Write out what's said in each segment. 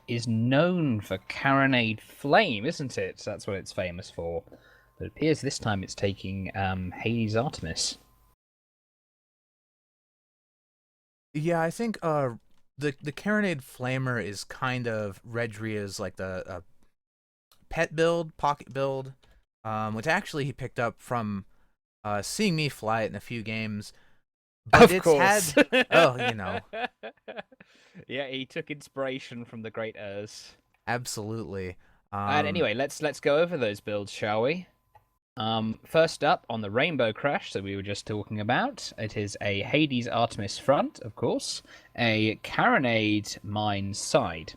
is known for Carronade Flame, isn't it? That's what it's famous for. But it appears this time it's taking Hades Artemis. Yeah, I think the Carronade Flamer is kind of Redria's like the pet build, pocket build, which actually he picked up from seeing me fly it in a few games. But Of it's course. had oh, you know, Yeah, he took inspiration from the great Urs. absolutely. And Um, anyway, let's go over those builds, shall we? First up on the Rainbow Crash that we were just talking about, it is a Hades Artemis front, of course, a Carronade Mine side,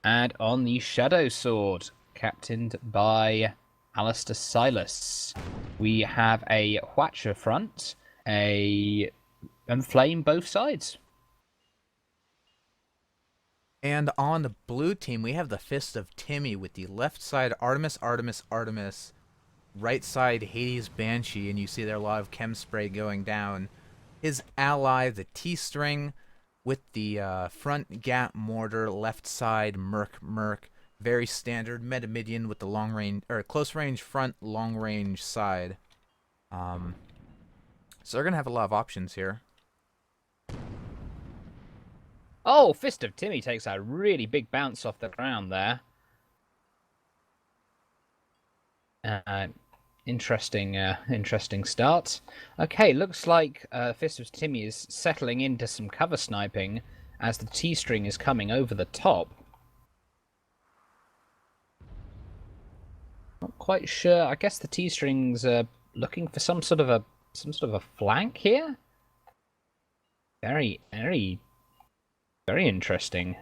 and on the Shadow Sword, captained by Alistair Silas, we have a Watcher front, a and flame both sides. and on the blue team, we have the Fist of Timmy with the left side Artemis, Artemis, Artemis, right side Hades Banshee, and you see there a lot of chem spray going down. His ally, the T string, with the front gap mortar, left side Merc Merc, very standard metamidian with the long range or close range front, long range side. Um, so they're gonna have a lot of options here. Oh, Fist of Timmy takes a really big bounce off the ground there. Uh, interesting start. Okay, looks like Fist of Timmy is settling into some cover sniping as the T string is coming over the top. Not quite sure. I guess the T strings are looking for some sort of a flank here. Very, very, very interesting.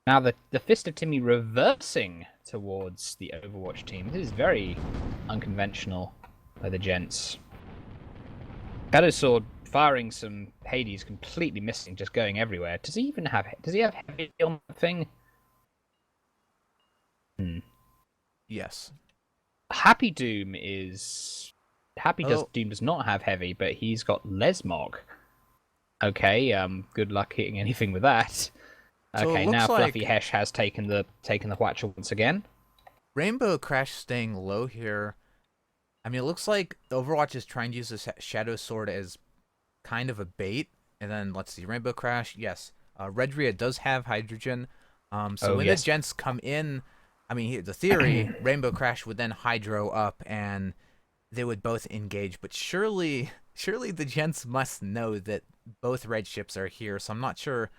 Now the Fist of Timmy reversing towards the Overwatch team. This is very unconventional by the Gents. Shadow Sword firing some Hades, completely missing, just going everywhere. Does he even have? Does he have heavy on that thing? Hmm. Yes. Happy Doom is Happy does Oh, Doom does not have heavy, but he's got Lesmog. Okay, good luck hitting anything with that. so it Okay, now looks Fluffy like Hesh has taken the Watcher once again. Rainbow Crash staying low here. I mean, it looks like Overwatch is trying to use this Shadow Sword as kind of a bait. And then let's see, Rainbow Crash. Yes, Redria does have hydrogen. So Oh when the yes. gents come in, I mean, the theory Rainbow Crash would then hydro up and they would both engage. But surely the gents must know that both red ships are here. So I'm not sure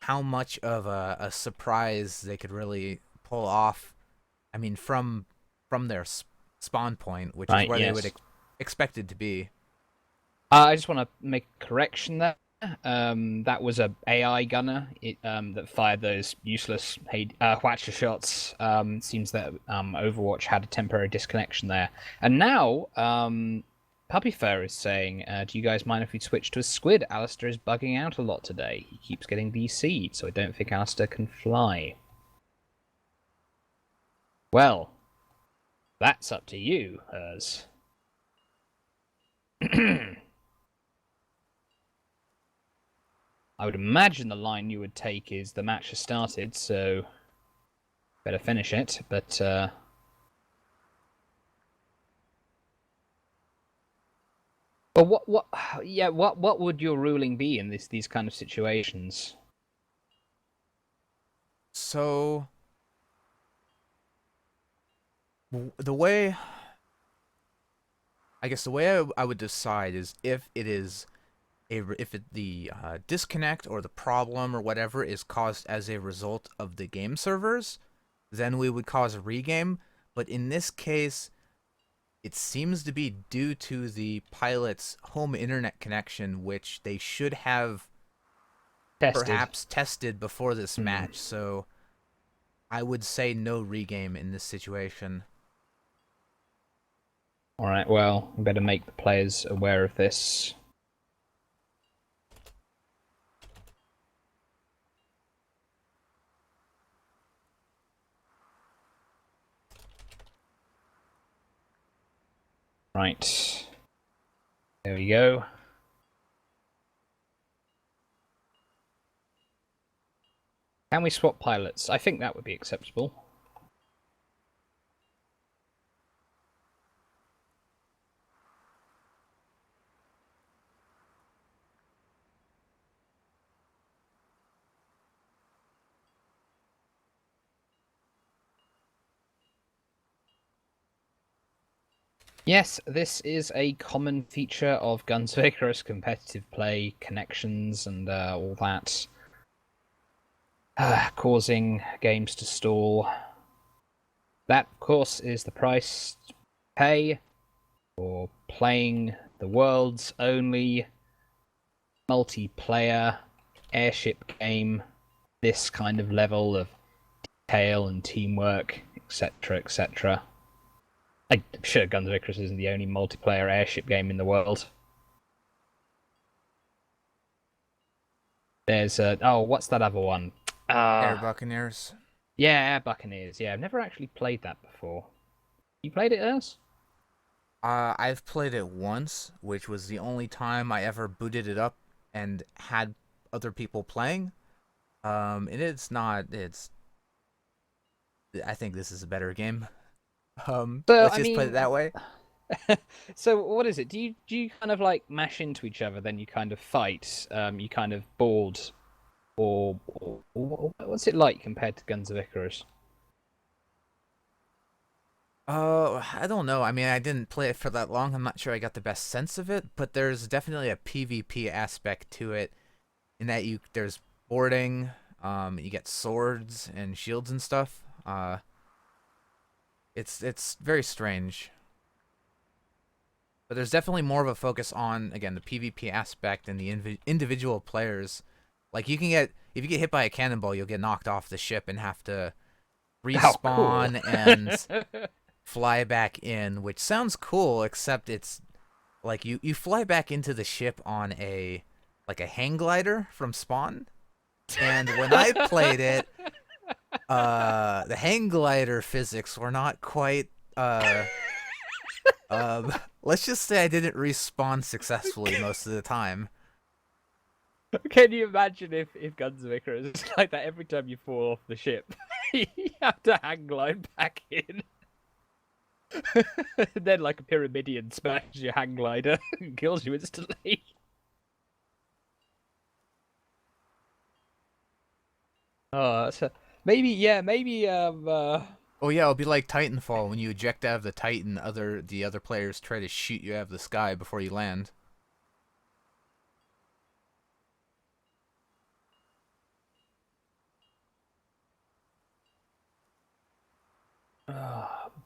how much of a surprise they could really pull off. I mean, from their spawn point, which is Right. where they would Yes. expect it to be. I just want to make a correction there. That was a AI gunner that fired those useless Watcher shots. Seems that Overwatch had a temporary disconnection there, and now Puppy Fur is saying, "Do you guys mind if we switch to a squid? Alistair is bugging out a lot today. He keeps getting DC'd, so I don't think Alistair can fly." Well, that's up to you, Hers. I would imagine the line you would take is the match has started, so better finish it. But yeah, what would your ruling be in these kind of situations? So the way I guess the way I would decide is if it is if the disconnect or the problem or whatever is caused as a result of the game servers, then we would cause a regame. But in this case, it seems to be due to the pilot's home internet connection, which they should have Tested. perhaps tested before this Hmm. match. So I would say no regame in this situation. All right. Well, we better make the players aware of this. Right. There we go. Can we swap pilots? I think that would be acceptable. Yes, this is a common feature of Guns of Icarus competitive play, connections, and all that. Causing games to stall. That, of course, is the price to pay for playing the world's only multiplayer airship game. This kind of level of detail and teamwork, etc., etc. I'm sure Guns of Icarus isn't the only multiplayer airship game in the world. There's what's that other one? Air Buccaneers. Yeah, Air Buccaneers. Yeah, I've never actually played that before. You played it, Urs? I've played it once, which was the only time I ever booted it up and had other people playing. And it's not. It's. I think this is a better game. So Let's I just put it mean, that way. so what is it? Do you kind of like mash into each other, then you kind of fight? You kind of board, or what's it like compared to Guns of Icarus? I don't know. I mean, I didn't play it for that long. I'm not sure I got the best sense of it, but there's definitely a PvP aspect to it in that there's boarding, you get swords and shields and stuff. It's very strange. But there's definitely more of a focus on again the PvP aspect and the individual players. Like you can get if you get hit by a cannonball, you'll get knocked off the ship and have to Oh, cool. respawn and fly back in, which sounds cool, except it's like you fly back into the ship on a like a hang glider from Spawn. And when I played it, the hang glider physics were not quite let's just say I didn't respawn successfully most of the time. Can you imagine if Guns of Icarus is like that every time you fall off the ship? You have to hang glide back in. And then, like a pyramidian, smashes your hang glider and kills you instantly. So maybe, yeah, maybe. Oh yeah, it'll be like Titanfall when you eject out of the Titan, the other players try to shoot you out of the sky before you land.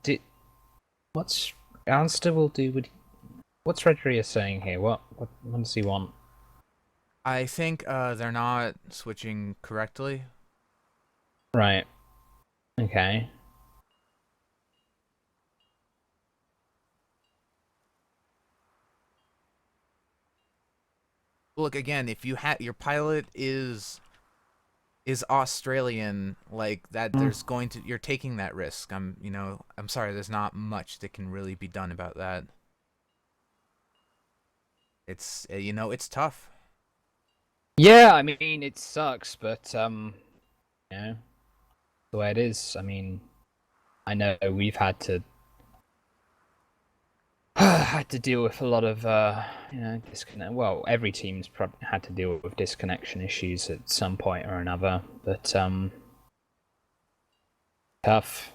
Did what's Alistair will do? What's Redria saying here? What does he want? I think they're not switching correctly. Right. Okay. Look again, if you your pilot is Australian, like that, Mm. there's going to you're taking that risk. I'm sorry, there's not much that can really be done about that. It's it's tough. Yeah, I mean it sucks, but you know the way it is. I mean, I know we've had to had to deal with a lot of disconnect. Well, every team's probably had to deal with disconnection issues at some point or another, but tough.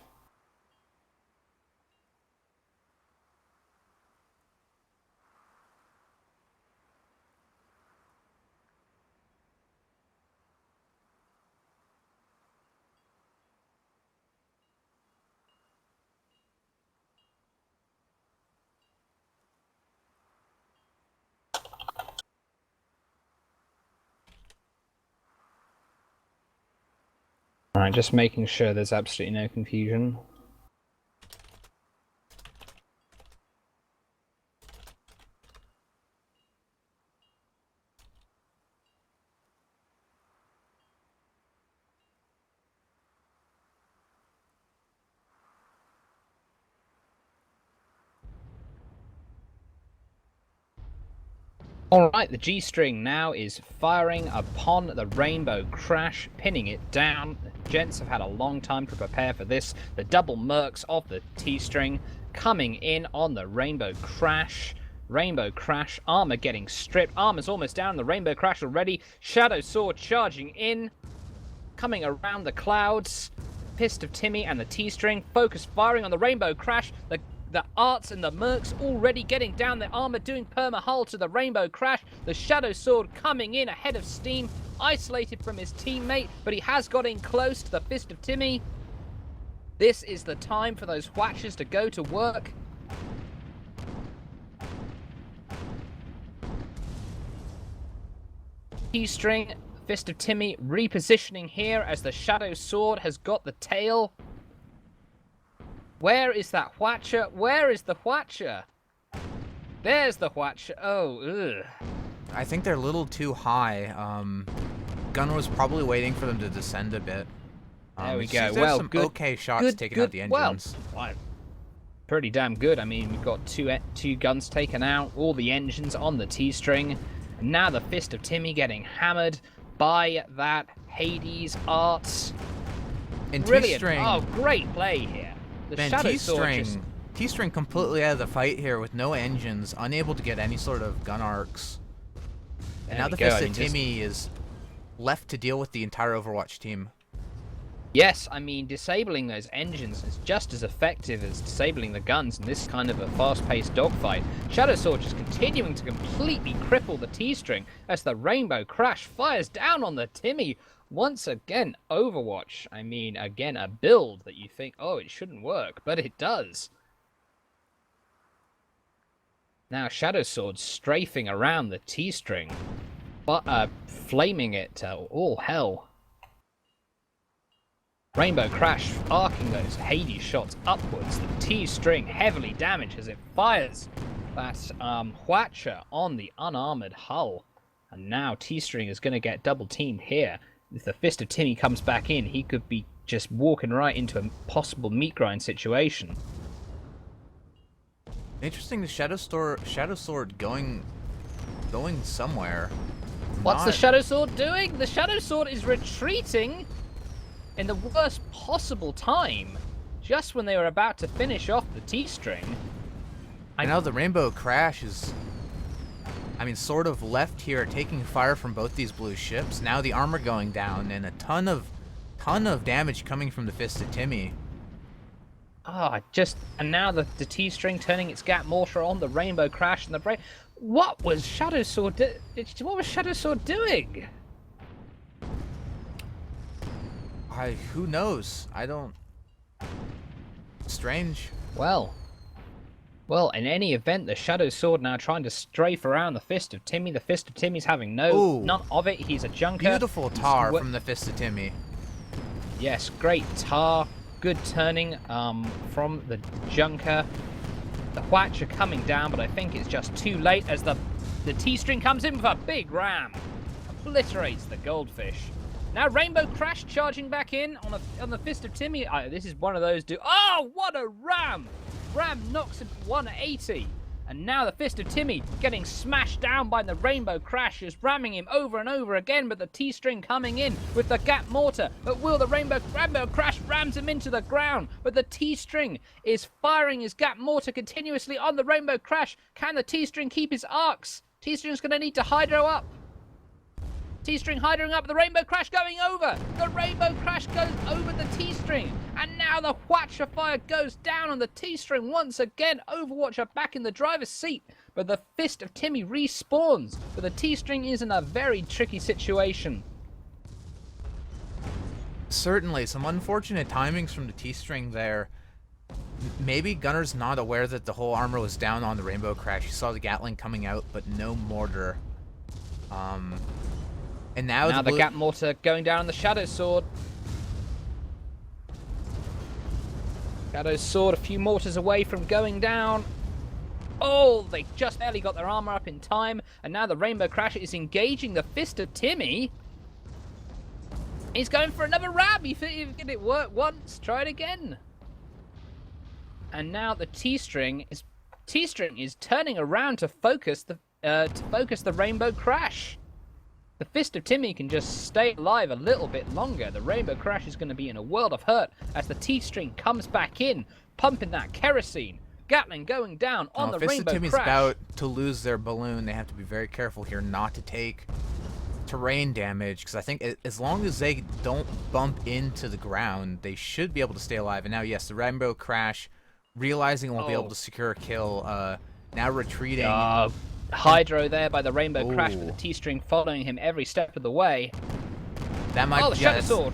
All right, just making sure there's absolutely no confusion. Alright, the G-string now is firing upon the Rainbow Crash, pinning it down. The Gents have had a long time to prepare for this. The double mercs of the T-string coming in on the Rainbow Crash. Rainbow Crash, armor getting stripped. Armor's almost down, the Rainbow Crash already. Shadow Sword charging in. Coming around the clouds. Fist of Timmy and the T-string. Focus firing on the Rainbow Crash. The arts and the mercs already getting down. The armor doing perma-hull to the Rainbow Crash. The Shadow Sword coming in ahead of steam. Isolated from his teammate, but he has got in close to the Fist of Timmy. This is the time for those Watchers to go to work. T-string, Fist of Timmy repositioning here as the Shadow Sword has got the tail. Where is that Watcher? Where is the Watcher? There's the Watcher. Oh, ugh. I think they're a little too high. Gunner was probably waiting for them to descend a bit. There we go. There's Well, some good, okay shots taking out the engines. Well, pretty damn good. I mean, we've got two guns taken out, all the engines on the T-string. And now the Fist of Timmy getting hammered by that Hades arts. And Brilliant. T-string. Oh, great play here. The Man, Shadow Sword just... T-string completely out of the fight here with no engines, unable to get any sort of gun arcs. And now the Fist of Timmy is left to deal with the entire Overwatch team. Yes, I mean, disabling those engines is just as effective as disabling the guns in this kind of a fast-paced dogfight. Shadow Sword just continuing to completely cripple the T-string as the Rainbow Crash fires down on the Timmy. Once again, Overwatch. I mean, again, a build that you think, oh, it shouldn't work, but it does. Now, Shadow Sword strafing around the T-string, but flaming it to all hell. Rainbow Crash arcing those Hades shots upwards. The T-string heavily damaged as it fires that Watcher on the unarmored hull. And now T-string is going to get double teamed here. If the Fist of Timmy comes back in, he could be just walking right into a possible meat grind situation. Interesting, the Shadow Sword going somewhere. What's the Shadow Sword doing? The Shadow Sword is retreating in the worst possible time, just when they were about to finish off the T-string. I know the Rainbow Crash is, I mean, sort of left here, taking fire from both these blue ships. Now the armor going down, and a ton of damage coming from the Fist of Timmy. And now the T-string turning its gap mortar on the Rainbow Crash and the What was Shadow Sword doing? Who knows? Strange. Well, in any event, the Shadow Sword now trying to strafe around the Fist of Timmy. The Fist of Timmy's having none of it. He's a junker. Beautiful tar from the Fist of Timmy. Yes, great tar. Good turning from the junker. The Watcher coming down, but I think it's just too late as the T-string comes in with a big ram. Obliterates the goldfish. Now Rainbow Crash charging back in on the Fist of Timmy. This is one of those Oh, what a ram! Ram knocks him 180. And now the Fist of Timmy getting smashed down by the Rainbow Crash, is ramming him over and over again, but the T-string coming in with the gap mortar. But will the Rainbow Crash rams him into the ground? But the T-string is firing his gap mortar continuously on the Rainbow Crash. Can the T-string keep his arcs? T-string's going to need to hydro up. T-string hydroing up, the Rainbow Crash going over. The Rainbow Crash goes over the T-string. And now the Watcher fire goes down on the T-string once again. Overwatch are back in the driver's seat. But the Fist of Timmy respawns. But the T-string is in a very tricky situation. Certainly, some unfortunate timings from the T-string there. Maybe Gunner's not aware that the whole armor was down on the Rainbow Crash. He saw the Gatling coming out, but no mortar. And now the gap mortar going down on the Shadow Sword. Shadow Sword a few mortars away from going down. Oh, they just barely got their armor up in time. And now the Rainbow Crash is engaging the Fist of Timmy. He's going for another ram. He did it work once. Try it again. And now the T-string is turning around to focus to focus the Rainbow Crash. The Fist of Timmy can just stay alive a little bit longer. The Rainbow Crash is going to be in a world of hurt as the T-String comes back in, pumping that kerosene. Gatling going down on the Fist Rainbow of Timmy's Crash. about to lose their balloon. They have to be very careful here not to take terrain damage, because I think as long as they don't bump into the ground, they should be able to stay alive. And now, yes, the Rainbow Crash, realizing it won't be able to secure a kill, now retreating. Hydro there by the Rainbow Crash, with the T-String following him every step of the way. That might the Shadow Sword.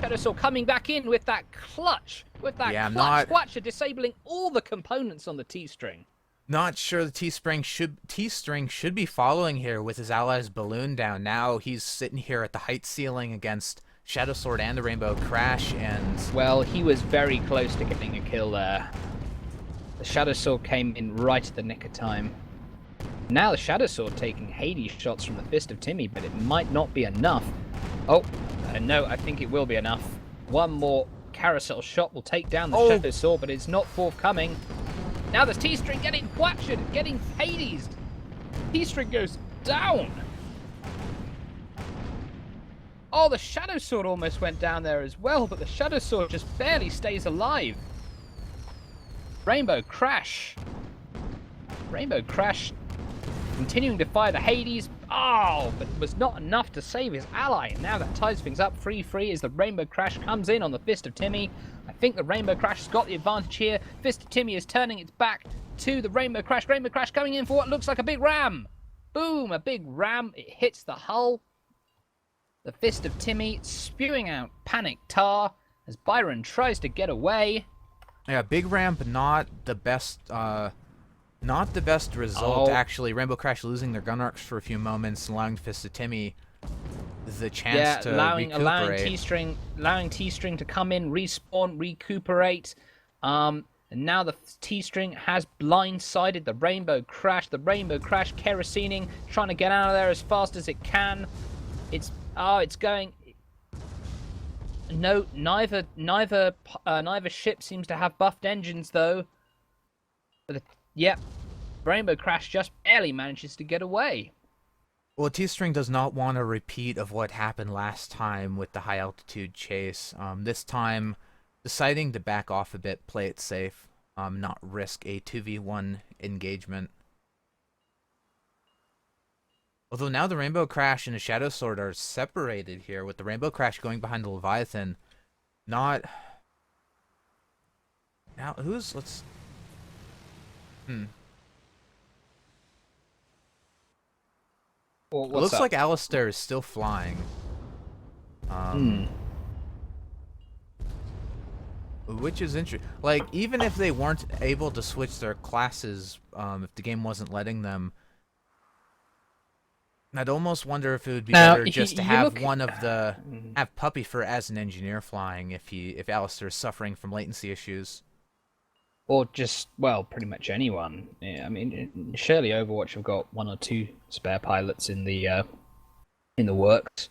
Shadow Sword coming back in with that clutch. With that clutch Watcher disabling all the components on the T-String. Not sure the T-String should be following here with his ally's balloon down. Now he's sitting here at the height ceiling against Shadow Sword and the Rainbow Crash, and... Well, he was very close to getting a kill there. The Shadow Sword came in right at the nick of time. Now the Shadow Sword taking Hades shots from the Fist of Timmy, but it might not be enough. Oh, no, I think it will be enough. One more carousel shot will take down the Shadow Sword, but it's not forthcoming. Now there's T-String getting whatched, getting Hades. T-String goes down. Oh, the Shadow Sword almost went down there as well, but the Shadow Sword just barely stays alive. Rainbow Crash. Rainbow Crash continuing to fire the Hades. Oh, but it was not enough to save his ally. And now that ties things up 3-3 as the Rainbow Crash comes in on the Fist of Timmy. I think the Rainbow Crash has got the advantage here. Fist of Timmy is turning its back to the Rainbow Crash. Rainbow Crash coming in for what looks like a big ram. Boom, a big ram. It hits the hull. The Fist of Timmy spewing out panic tar as Byron tries to get away. Yeah, big ram, but not the best result, actually. Rainbow Crash losing their gun arcs for a few moments, allowing Fist of Timmy the chance to recuperate. allowing T-String to come in, respawn, recuperate. And now the T-String has blindsided the Rainbow Crash. The Rainbow Crash kerosining, trying to get out of there as fast as it can. It's going. No, neither ship seems to have buffed engines though. Yep, Rainbow Crash just barely manages to get away. Well, T-String does not want a repeat of what happened last time with the high altitude chase. This time, deciding to back off a bit, play it safe, not risk a 2v1 engagement. Although now the Rainbow Crash and the Shadow Sword are separated here, with the Rainbow Crash going behind the Leviathan. Now, let's... Well, it looks like Alistair is still flying. Which is interesting. Like, even if they weren't able to switch their classes, if the game wasn't letting them, I'd almost wonder if it would be better just to have have Puppyfur as an engineer flying if Alistair is suffering from latency issues. Or just, well, pretty much anyone. Yeah, I mean, surely Overwatch have got 1 or 2 spare pilots in the works.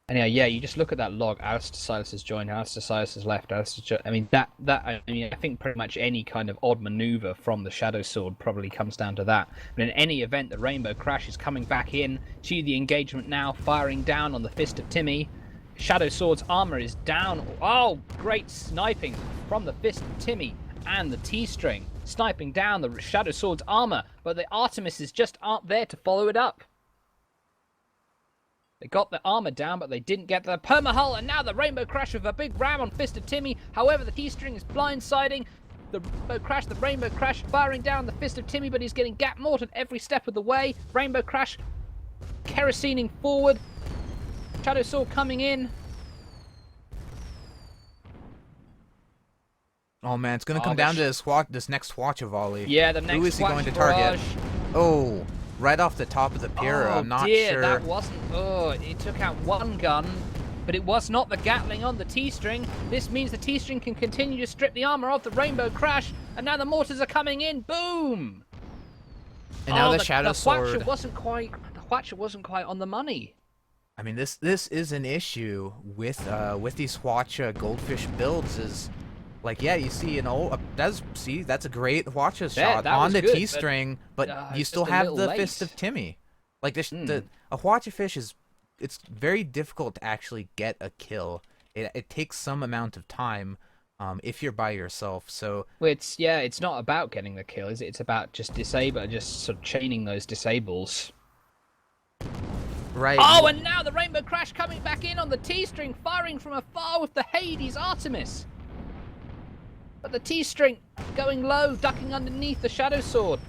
And yeah, you just look at that log. Alistair Silas has joined. Alistair Silas has left. I think pretty much any kind of odd maneuver from the Shadow Sword probably comes down to that. But in any event, the Rainbow Crash is coming back in to the engagement now, firing down on the Fist of Timmy. Shadow Sword's armor is down. Oh, great sniping from the Fist of Timmy. And the T-String sniping down the Shadow Sword's armor, but the Artemises just aren't there to follow it up. They got the armor down, but they didn't get the permahull, and now the Rainbow Crash with a big ram on Fist of Timmy. However, the T-String is blindsiding the Rainbow Crash firing down the Fist of Timmy, but he's getting gap mortared every step of the way. Rainbow Crash kerosining forward. Shadow Sword coming in. Oh man, it's gonna come down to this next Watcher volley. Yeah, the next. Who is he going to target? Oh, right off the top of the pier. I'm not sure. That wasn't. Oh, it took out one gun, but it was not the Gatling on the T-String. This means the T-String can continue to strip the armor off the Rainbow Crash, and now the mortars are coming in. Boom! And now the Shadow Sword. The Watcher wasn't quite on the money. I mean, this is an issue with these Watcher Goldfish builds is. Like, yeah, you see an old that's a great Hwacha Yeah, shot that on was the good, T string, but you it's still just a have little the late. Fist of Timmy. Like a Hwacha fish it's very difficult to actually get a kill. It takes some amount of time, if you're by yourself. So Well, it's not about getting the kill, is it? It's about just sort of chaining those disables. right, Oh, and now the Rainbow Crash coming back in on the T-string, firing from afar with the Hades Artemis. But the T-string going low, ducking underneath the Shadow Sword.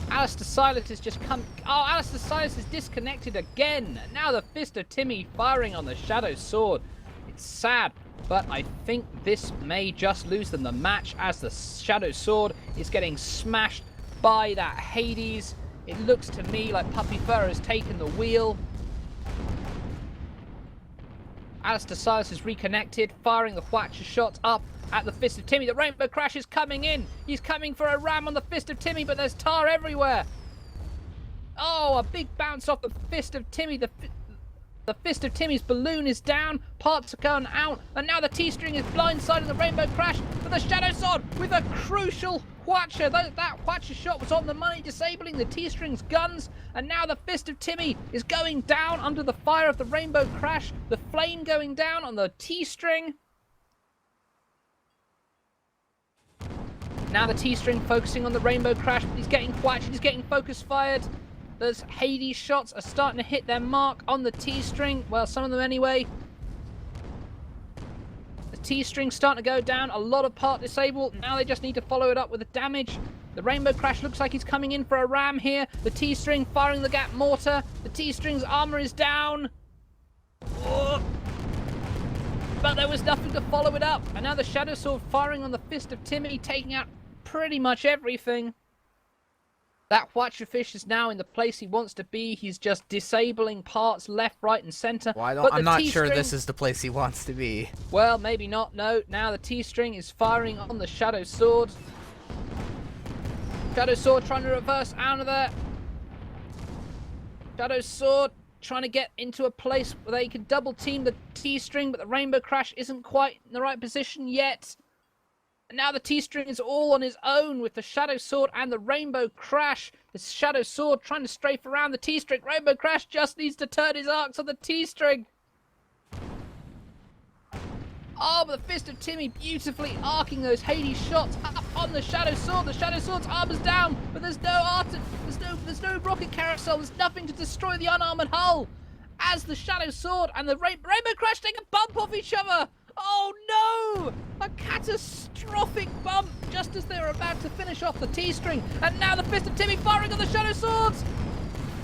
Alistair Silas has just come... Oh, Alistair Silas is disconnected again. Now the Fist of Timmy firing on the Shadow Sword. It's sad, but I think this may just lose them the match as the Shadow Sword is getting smashed by that Hades. It looks to me like Puppy Fur has taken the wheel. Alistair Silas is reconnected, firing the Hwacha shots up at the Fist of Timmy. The Rainbow Crash is coming in. He's coming for a ram on the Fist of Timmy, but there's tar everywhere. Oh, a big bounce off the Fist of Timmy. The Fist of Timmy's balloon is down. Parts are going out. And now the T-string is blindsiding the Rainbow Crash. But the Shadow Sword with a crucial Hwacha. That Hwacha shot was on the money, disabling the T-string's guns. And now the Fist of Timmy is going down under the fire of the Rainbow Crash. The flame going down on the T-string. Now the T-string focusing on the Rainbow Crash. But he's getting Hwacha. He's getting focus fired. Those Hades shots are starting to hit their mark on the T-string. Well, some of them anyway. The T-string's starting to go down. A lot of part disabled. Now they just need to follow it up with the damage. The Rainbow Crash looks like he's coming in for a ram here. The T-string firing the gap mortar. The T-string's armor is down. Oh. But there was nothing to follow it up. And now the Shadow Sword firing on the Fist of Timmy, taking out pretty much everything. That Hwacha fish is now in the place he wants to be. He's just disabling parts left, right, and center. well, I'm not sure this is the place he wants to be. Well, maybe not. No. Now the T-string is firing on the Shadow Sword. Shadow Sword trying to reverse out of there. Shadow Sword trying to get into a place where they can double team the T-string, but the Rainbow Crash isn't quite in the right position yet. And now the T-string is all on his own with the Shadow Sword and the Rainbow Crash. The Shadow Sword trying to strafe around the T-string. Rainbow Crash just needs to turn his arcs on the T-string. Oh, but the Fist of Timmy beautifully arcing those Hades shots up on the Shadow Sword. The Shadow Sword's armor's down, but there's no rocket carousel. There's nothing to destroy the unarmored hull. As the Shadow Sword and the Rainbow Crash take a bump off each other. Oh no! A catastrophic bump just as they were about to finish off the T-string. And now the Fist of Timmy firing on the Shadow Swords.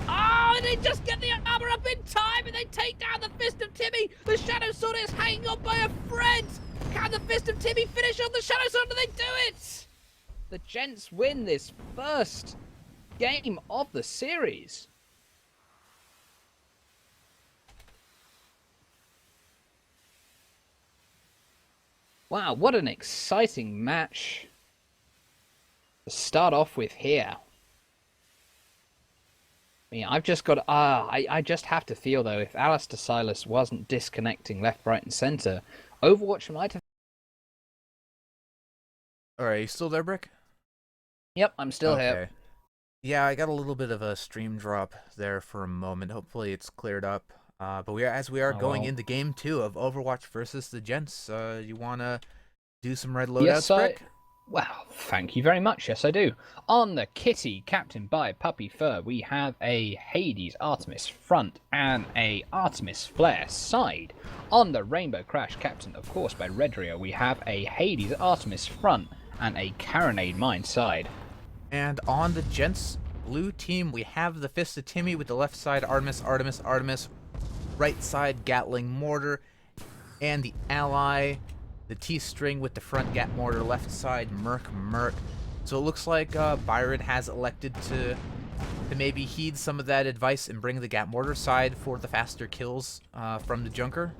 Oh, and they just get the armor up in time and they take down the Fist of Timmy. The Shadow Sword is hanging on by a thread. Can the Fist of Timmy finish on the Shadow Sword? Do they do it? The Gents win this first game of the series. Wow, what an exciting match to start off with here. I mean, I've just got... I just have to feel, though, if Alistair Silas wasn't disconnecting left, right, and centre, Overwatch might have... Alright, you still there, Brick? Yep, I'm still here. Yeah, I got a little bit of a stream drop there for a moment. Hopefully it's cleared up. But we are going into game 2 of Overwatch versus the Gents. You want to do some red loadouts, Brick? Well, thank you very much. Yes, I do. On the kitty, captained by Puppy Fur, we have a Hades Artemis front and a Artemis Flare side. On the Rainbow Crash, captained, of course, by Redrio, we have a Hades Artemis front and a Carronade Mine side. And on the Gents blue team, we have the Fist of Timmy with the left side Artemis, right side Gatling Mortar, and the ally, the T-string with the front Gat Mortar, left side Merc. So it looks like Byron has elected to maybe heed some of that advice and bring the Gat Mortar side for the faster kills from the Junker.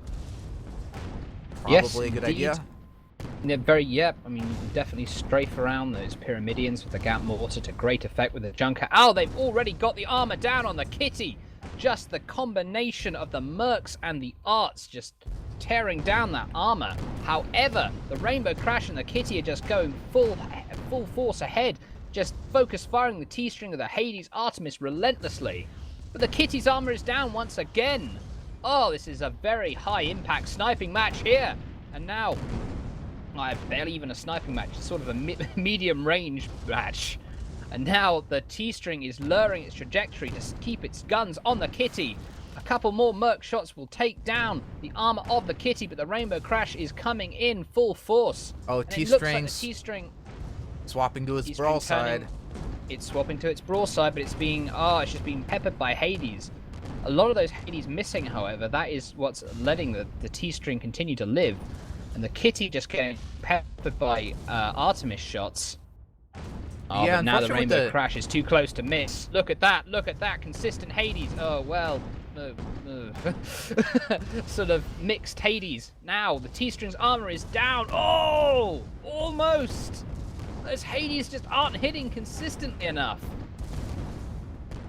Probably a good idea. Yeah, I mean, you can definitely strafe around those Pyramidians with the Gat Mortar to great effect with the Junker. Oh, they've already got the armor down on the kitty. Just the combination of the Mercs and the Arts just tearing down that armor. However, the Rainbow Crash and the Kitty are just going full force ahead, just focus firing the T-string of the Hades Artemis relentlessly. But the Kitty's armor is down once again. Oh, this is a very high impact sniping match here. And now, barely even a sniping match, it's sort of a medium range match. And now the T-string is lowering its trajectory to keep its guns on the Kitty. A couple more Merc shots will take down the armor of the Kitty, but the Rainbow Crash is coming in full force. Oh, T-string swapping to its broadside. It's swapping to its broadside, but it's just being peppered by Hades. A lot of those Hades missing, however, that is what's letting the T-string continue to live. And the Kitty just getting peppered by Artemis shots. Oh, yeah, but now the Rainbow Crash is too close to miss. Look at that, consistent Hades. Oh, well, sort of mixed Hades. Now, the T-string's armor is down. Oh, almost. Those Hades just aren't hitting consistently enough.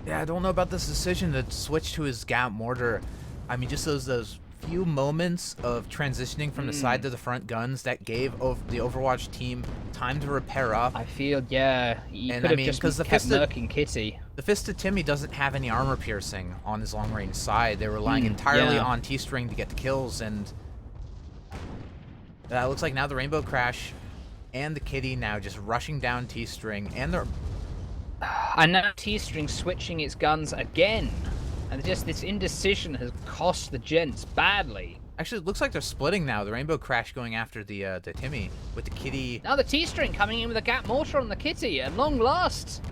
Yeah, I don't know about this decision to switch to his Gap Mortar. I mean, just those few moments of transitioning from the side to the front guns that gave the Overwatch team time to repair up. I feel, yeah, you could have just kept murking Kitty. The Fist of Timmy doesn't have any armor piercing on his long-range side. They're relying entirely on T-string to get the kills, and that looks like now the Rainbow Crash and the Kitty now just rushing down T-string, and they're... And now T-string switching its guns again. And just this indecision has cost the Gents badly. Actually, it looks like they're splitting now. The Rainbow Crash going after the Timmy, with the Kitty... Now the T-string coming in with a Gap Mortar on the Kitty, at long last.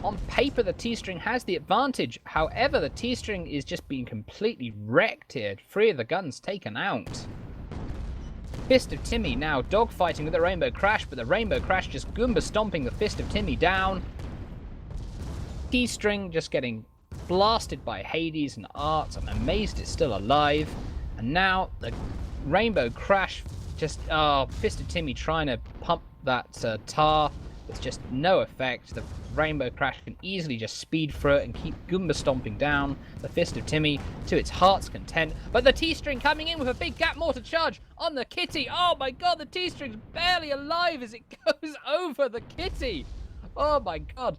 On paper, the T-string has the advantage. However, the T-string is just being completely wrecked here. 3 of the guns taken out. Fist of Timmy now dogfighting with the Rainbow Crash, but the Rainbow Crash just Goomba stomping the Fist of Timmy down. T-string just getting blasted by Hades and Art. I'm amazed it's still alive. And now the Rainbow Crash just... Fist of Timmy trying to pump that tar with just no effect. The Rainbow Crash can easily just speed through it and keep Goomba stomping down the Fist of Timmy to its heart's content. But the T-string coming in with a big Gap Mortar charge on the Kitty. Oh my god, the T-string's barely alive as it goes over the Kitty. Oh my god.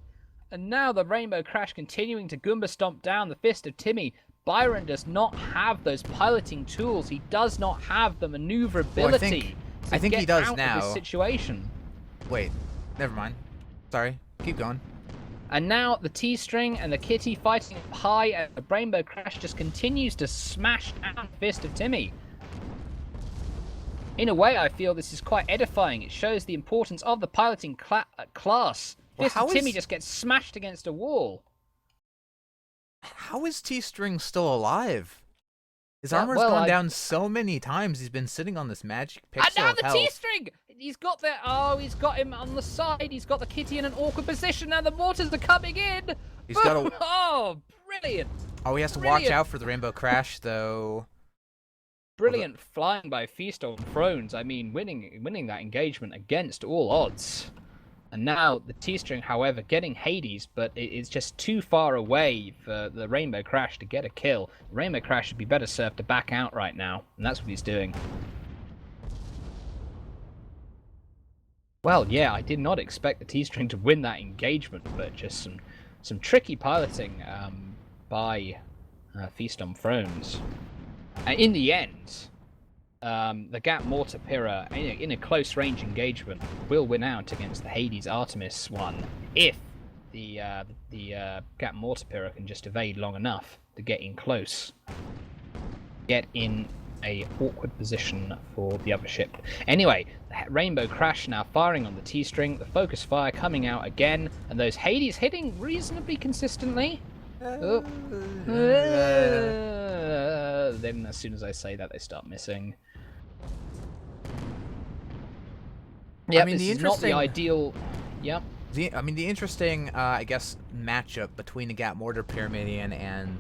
And now the Rainbow Crash continuing to Goomba stomp down the Fist of Timmy. Byron does not have those piloting tools. He does not have the maneuverability I think he does out now. Of this situation. Wait, never mind. Sorry, keep going. And now the T-string and the Kitty fighting high, and the Rainbow Crash just continues to smash down the Fist of Timmy. In a way, I feel this is quite edifying. It shows the importance of the piloting class. Fist of Timmy just gets smashed against a wall. How is T-string still alive? His armor's gone down so many times. He's been sitting on this magic pixel And now of the health. T-string! He's got he's got him on the side. He's got the Kitty in an awkward position. Now the mortars are coming in. He's got a... Oh, brilliant! Oh, he has to watch out for the Rainbow Crash, though. Brilliant flying by Feast on Thrones. I mean, winning that engagement against all odds. And now the T-string, however, getting Hades, but it's just too far away for the Rainbow Crash to get a kill. The Rainbow Crash should be better served to back out right now, and that's what he's doing. Well, yeah, I did not expect the T-string to win that engagement, but just some tricky piloting by Feast on Thrones. In the end, the Gap Mortar Pyrrha, in a close range engagement, will win out against the Hades Artemis one if the Gap Mortar Pyrrha can just evade long enough to get in close, get in a awkward position for the other ship. Anyway, the Rainbow Crash now firing on the T-string, the focus fire coming out again, and those Hades hitting reasonably consistently. Then as soon as I say that, they start missing. Yeah, this is not the ideal. Yep. I mean, the interesting, I guess, matchup between the Gap Mortar Pyramidion and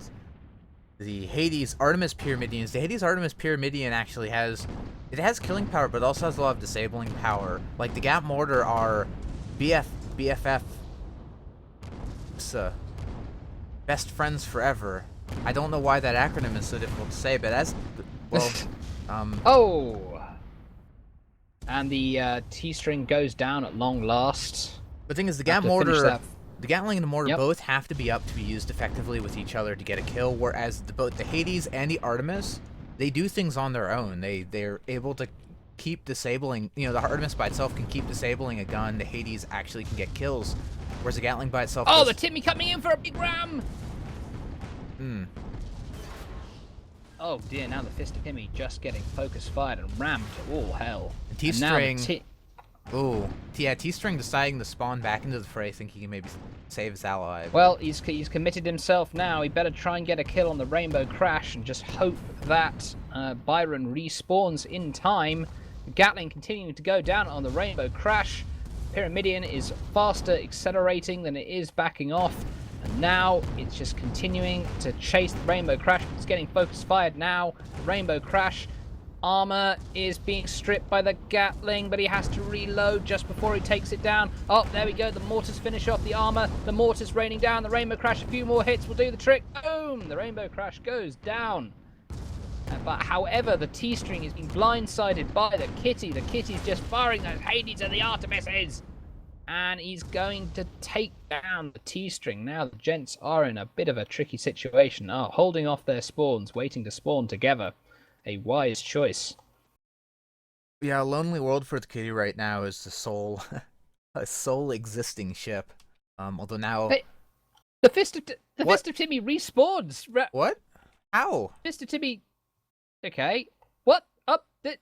the Hades Artemis Pyramidion is the Hades Artemis Pyramidion actually has killing power, but also has a lot of disabling power. Like the Gap Mortar are BFF, best friends forever. I don't know why that acronym is so difficult to say, but as well, Oh! And the T-string goes down at long last. the thing is, the Have to finish that. the Gatling and the mortar Yep. both have to be up to be used effectively with each other to get a kill. Whereas both the Hades and the Artemis, they do things on their own. They're able to keep disabling. You know, the Artemis by itself can keep disabling a gun. The Hades actually can get kills, whereas the Gatling by itself. Oh, the Timmy coming in for a big ram! Oh dear, now the Fist of Timmy just getting focus fired and rammed to all hell. T-string. Ooh, yeah, T-string deciding to spawn back into the fray, think he can maybe save his ally. Well, he's committed himself now. He better try and get a kill on the Rainbow Crash and just hope that Byron respawns in time. The Gatling continuing to go down on the Rainbow Crash. Pyramidion is faster accelerating than it is backing off. And now it's just continuing to chase the Rainbow Crash. It's getting focus fired now. The Rainbow Crash armor is being stripped by the Gatling, but he has to reload just before he takes it down. Oh, there we go. The mortars finish off the armor. The mortar's raining down. The Rainbow Crash, a few more hits will do the trick. Boom! The Rainbow Crash goes down. But however, the T-string is being blindsided by the Kitty. The Kitty's just firing those Hades and the Artemises. And he's going to take down the T-string. Now the Gents are in a bit of a tricky situation. Holding off their spawns, waiting to spawn together. A wise choice. Yeah, Lonely World for the Kitty right now is the sole, a sole existing ship. Although now, Hey, the Fist of Timmy respawns. What? How? Fist of Timmy. Okay. What? Up. Okay.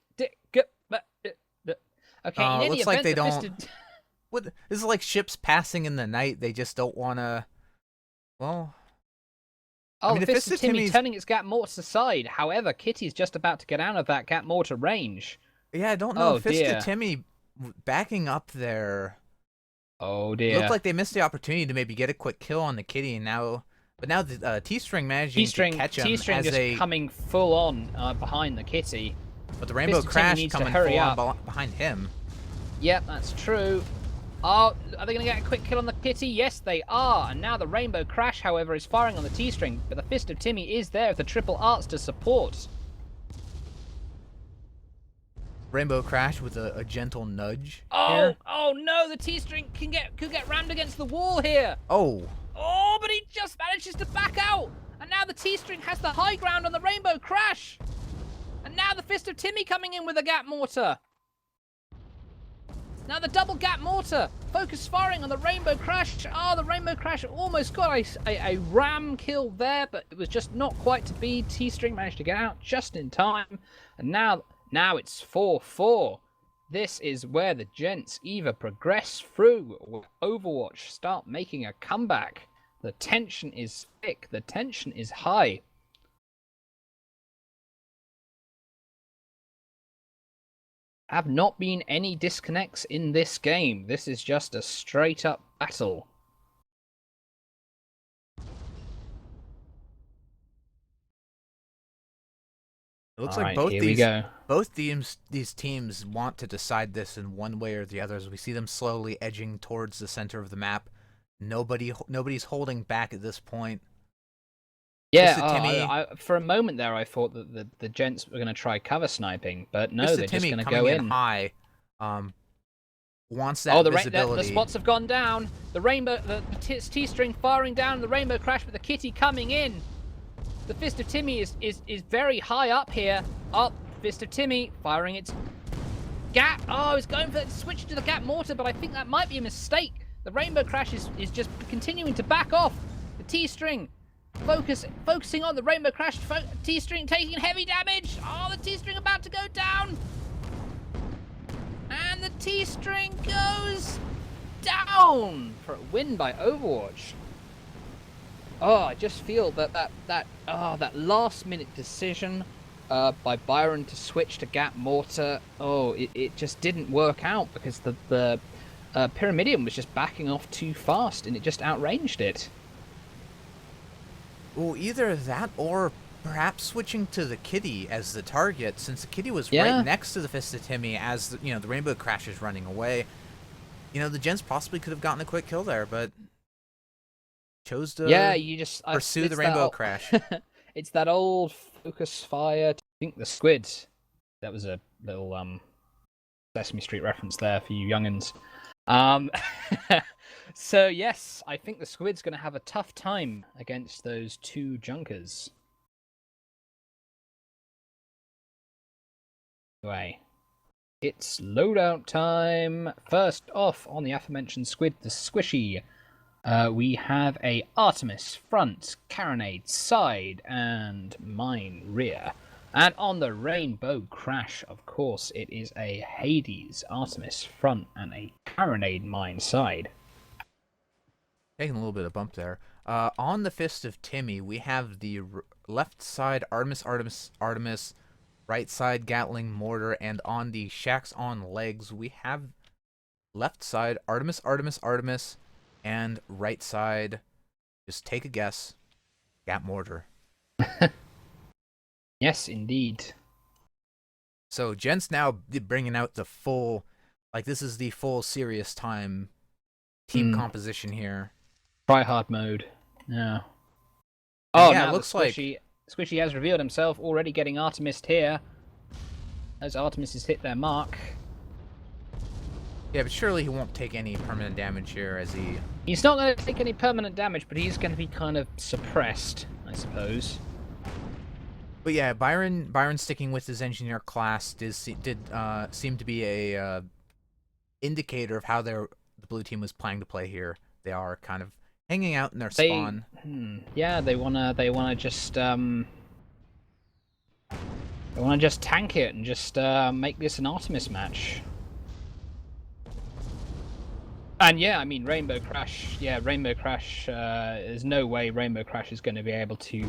In any looks like event, they the don't. Fist of... What? This is like ships passing in the night. They just don't want to. Well. Oh, I mean, the Fist of Timmy turning its Gat Mortars aside. However, Kitty's just about to get out of that Gat Mortar range. Yeah, I don't know. Oh, Fist dear. of Timmy backing up there. Oh dear. Looked like they missed the opportunity to maybe get a quick kill on the Kitty, and now. But now the T-string managing to catch him T-string as just coming full on behind the Kitty. But the Rainbow Fist of Timmy Crash needs to coming hurry full up. on behind him. Yep, that's true. Oh, are they going to get a quick kill on the Kitty? Yes, they are. And now the Rainbow Crash, however, is firing on the T-string. But the Fist of Timmy is there with the triple arts to support. Rainbow Crash with a gentle nudge. Oh, here. oh no, the T-string could get rammed against the wall here. Oh. Oh, but he just manages to back out. And now the T-string has the high ground on the Rainbow Crash. And now the Fist of Timmy coming in with a Gat Mortar. Now the double Gat Mortar. Focus firing on the Rainbow Crash. The Rainbow Crash almost got a ram kill there, but it was just not quite to be. T-string managed to get out just in time. And now it's 4-4. This is where the Gents either progress through or Overwatch start making a comeback. The tension is thick. The tension is high. Have not been any disconnects in this game. This is just a straight up battle. It looks All like right, both these teams want to decide this in one way or the other. As we see them slowly edging towards the center of the map. Nobody's holding back at this point. Yeah, for a moment there I thought that the Gents were going to try cover sniping, but no, they're just going to go in. High, wants that visibility. The spots have gone down. The T-string firing down, the Rainbow Crash with the Kitty coming in. The Fist of Timmy is very high up here. Up, Fist of Timmy firing its Gat. Oh, it's going for the switch to the Gat Mortar, but I think that might be a mistake. The Rainbow Crash is just continuing to back off. The T-string focusing on the Rainbow Crash. T-string taking heavy damage. Oh, the T-string about to go down. And the T-string goes down for a win by Overwatch. Oh, I just feel that last minute decision by Byron to switch to Gat Mortar. Oh, it just didn't work out because the Pyramidion was just backing off too fast and it just outranged it. Well, either that or perhaps switching to the Kitty as the target, since the Kitty was right next to the Fist of Timmy as the Rainbow Crash is running away. The Gents possibly could have gotten a quick kill there, but chose to Yeah, you just pursue the it's Rainbow that Crash. it's that old focus fire. I think the squid. That was a little Sesame Street reference there for you youngins. Um, so yes, I think the squid's going to have a tough time against those two junkers. Anyway, it's loadout time. First off, on the aforementioned squid, the squishy, we have a Artemis front, carronade side, and mine rear. And on the Rainbow Crash, of course, it is a Hades Artemis front and a carronade mine side. Taking a little bit of bump there. On the Fist of Timmy, we have the left side Artemis, Artemis, Artemis, right side Gatling mortar, and on the Shacks on legs, we have left side Artemis, Artemis, Artemis, and right side, just take a guess, Gat mortar. Yes, indeed. So Gents now bringing out the full, like this is the full serious time team composition here. Try hard mode. Yeah. Oh, yeah, now it looks Squishy has revealed himself, already getting Artemis here. As Artemis has hit their mark. Yeah, but surely he won't take any permanent damage here as he... He's not going to take any permanent damage, but he's going to be kind of suppressed, I suppose. But yeah, Byron sticking with his engineer class did seem to be a indicator of how the blue team was planning to play here. They are kind of hanging out in their spawn. Yeah, they wanna just tank it and just make this an Artemis match. And yeah, I mean Rainbow Crash. Yeah, Rainbow Crash. There's no way Rainbow Crash is going to be able to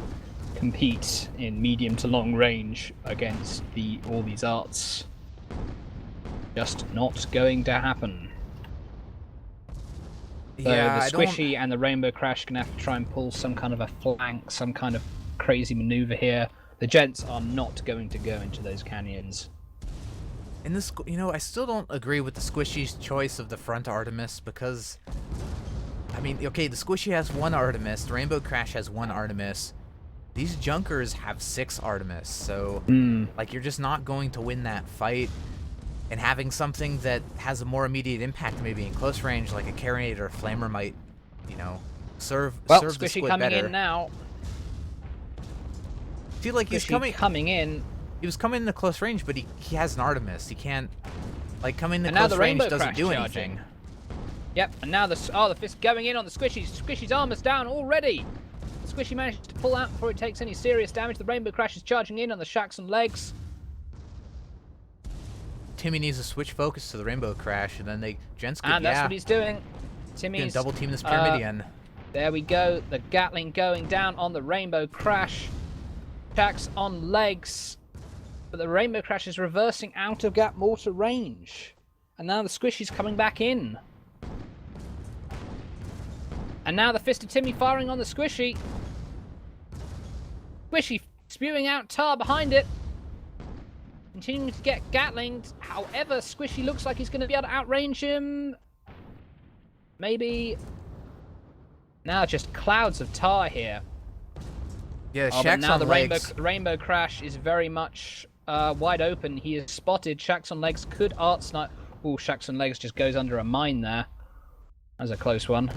compete in medium to long range against all these arts. Just not going to happen. So Yeah, the Squishy and the Rainbow Crash gonna have to try and pull some kind of a flank, some kind of crazy maneuver here. The Gents are not going to go into those canyons. And this, I still don't agree with the Squishy's choice of the front Artemis because, I mean, okay, the Squishy has one Artemis, the Rainbow Crash has one Artemis. These Junkers have 6 Artemis, so like you're just not going to win that fight. And having something that has a more immediate impact, maybe in close range, like a Carronade or a Flamer, might, serve the Squishy squid coming better. In now. See, like he's coming in. He was coming into close range, but he has an Artemis. He can't, like, coming into close close range doesn't Crash do charging. anything. Yep, and now the fist going in on the Squishy. Squishy's armor's down already. The Squishy manages to pull out before it takes any serious damage. The Rainbow Crash is charging in on the Shacks and legs. Timmy needs to switch focus to the Rainbow Crash, and then Gents could, and that's what he's doing. Timmy's double team this Pyramidion. There we go. The Gatling going down on the Rainbow Crash. Shacks on legs. But the Rainbow Crash is reversing out of Gat mortar range. And now the Squishy's coming back in. And now the Fist of Timmy firing on the Squishy. Squishy spewing out tar behind it. Continuing to get Gatlinged. However, Squishy looks like he's going to be able to outrange him. Maybe. Now just clouds of tar here. Yeah, Shacks now on the legs. Rainbow Crash is very much wide open. He is spotted. Shacks on legs could art snipe. Oh, Shacks on legs just goes under a mine there. That's a close one.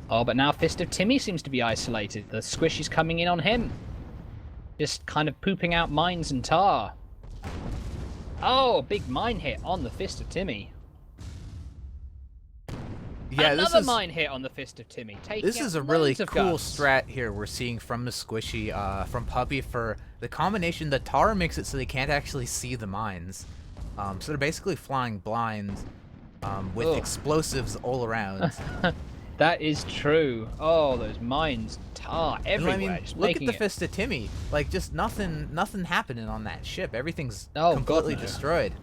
Oh, but now Fist of Timmy seems to be isolated. The Squishy's coming in on him. Just kind of pooping out mines and tar. Oh, big mine hit on the Fist of Timmy. Yeah, Another mine hit on the Fist of Timmy. This is a really cool strat here we're seeing from the Squishy, from Puppy for the combination. The tar makes it so they can't actually see the mines. So they're basically flying blind with explosives all around. That is true. Oh, those mines, tar everywhere. I mean, look at the Fist of Timmy. Like, just nothing happening on that ship. Everything's completely destroyed.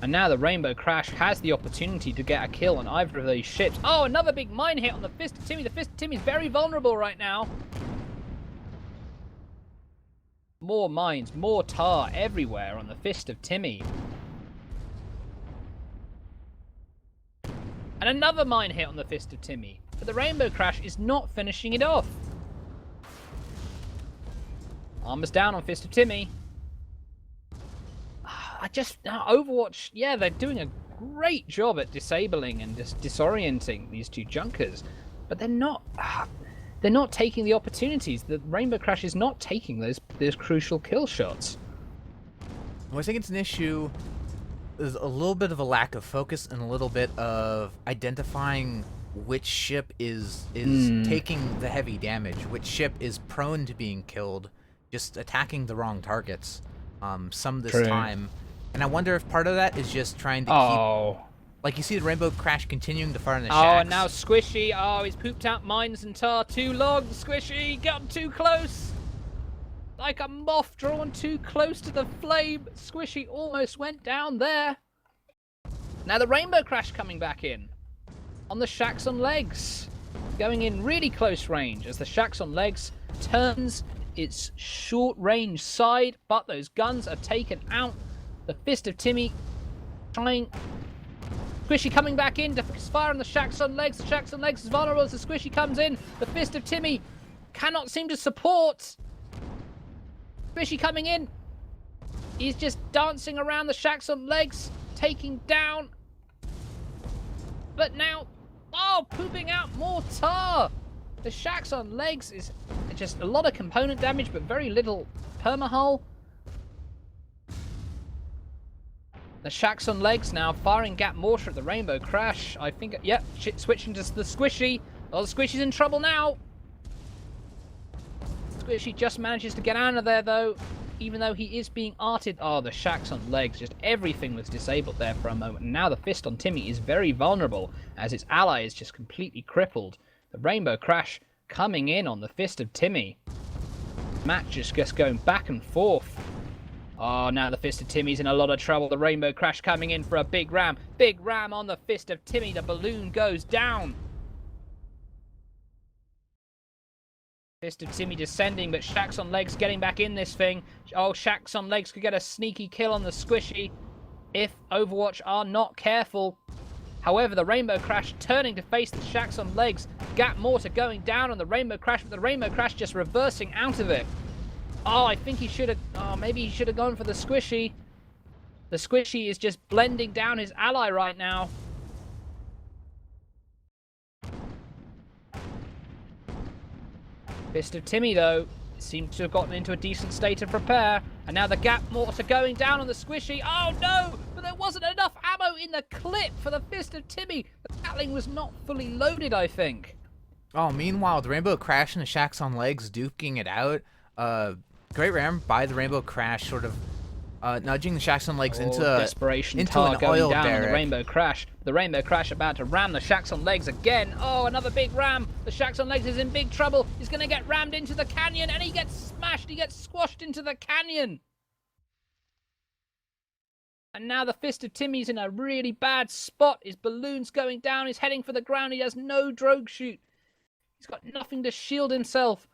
And now the Rainbow Crash has the opportunity to get a kill on either of these ships. Oh, another big mine hit on the Fist of Timmy. The Fist of Timmy is very vulnerable right now. More mines, more tar everywhere on the Fist of Timmy. And another mine hit on the Fist of Timmy. but the Rainbow Crash is not finishing it off. Armor's down on Fist of Timmy. Overwatch, yeah, they're doing a great job at disabling and just disorienting these two junkers, but they're not taking the opportunities. The Rainbow Crash is not taking those crucial kill shots. Well, I think it's an issue. There's a little bit of a lack of focus and a little bit of identifying which ship is taking the heavy damage, which ship is prone to being killed, just attacking the wrong targets some this time. And I wonder if part of that is just trying to keep... Like, you see the Rainbow Crash continuing to fire in the shacks. Oh, and now Squishy. Oh, he's pooped out mines and tar too long. Squishy, got too close. Like a moth drawn too close to the flame. Squishy almost went down there. Now the Rainbow Crash coming back in. On the Shacks on Legs. Going in really close range as the Shacks on Legs turns its short range side. But those guns are taken out. The Fist of Timmy trying... Squishy coming back in to fire on the Shacks on Legs. The Shacks on Legs is vulnerable as the Squishy comes in. The Fist of Timmy cannot seem to support. Squishy coming in. He's just dancing around the Shacks on Legs, taking down. But now, pooping out more tar. The Shacks on Legs is just a lot of component damage, but very little permahull. The Shacks on Legs now firing gap mortar at the Rainbow Crash. I think, yep, switching to the Squishy. Oh, the Squishy's in trouble now. Squishy just manages to get out of there, though, even though he is being arted. Oh, the Shacks on Legs, just everything was disabled there for a moment. And now the Fist on Timmy is very vulnerable, as its ally is just completely crippled. The Rainbow Crash coming in on the Fist of Timmy. Match is just going back and forth. Oh, now the Fist of Timmy's in a lot of trouble. The Rainbow Crash coming in for a big ram. Big ram on the Fist of Timmy. The balloon goes down. Fist of Timmy descending, but Shacks on Legs getting back in this thing. Oh, Shacks on Legs could get a sneaky kill on the Squishy if Overwatch are not careful. However, the Rainbow Crash turning to face the Shacks on Legs. Gap mortar going down on the Rainbow Crash, but the Rainbow Crash just reversing out of it. Oh, I think he should have... Oh, maybe he should have gone for the Squishy. The Squishy is just blending down his ally right now. Fist of Timmy, though, seems to have gotten into a decent state of repair. And now the gap mortar going down on the Squishy. Oh, no! But there wasn't enough ammo in the clip for the Fist of Timmy. The Gatling was not fully loaded, I think. Oh, meanwhile, the Rainbow Crash and the Shacks on Legs duking it out. Great ram by the Rainbow Crash, sort of nudging the Shacks on Legs into desperation tar an going oil down derrick. on the Rainbow Crash. The Rainbow Crash about to ram the Shacks on Legs again. Oh, another big ram. The Shacks on Legs is in big trouble. He's going to get rammed into the canyon, and he gets smashed. He gets squashed into the canyon. And now the Fist of Timmy's in a really bad spot. His balloon's going down. He's heading for the ground. He has no drogue chute. He's got nothing to shield himself.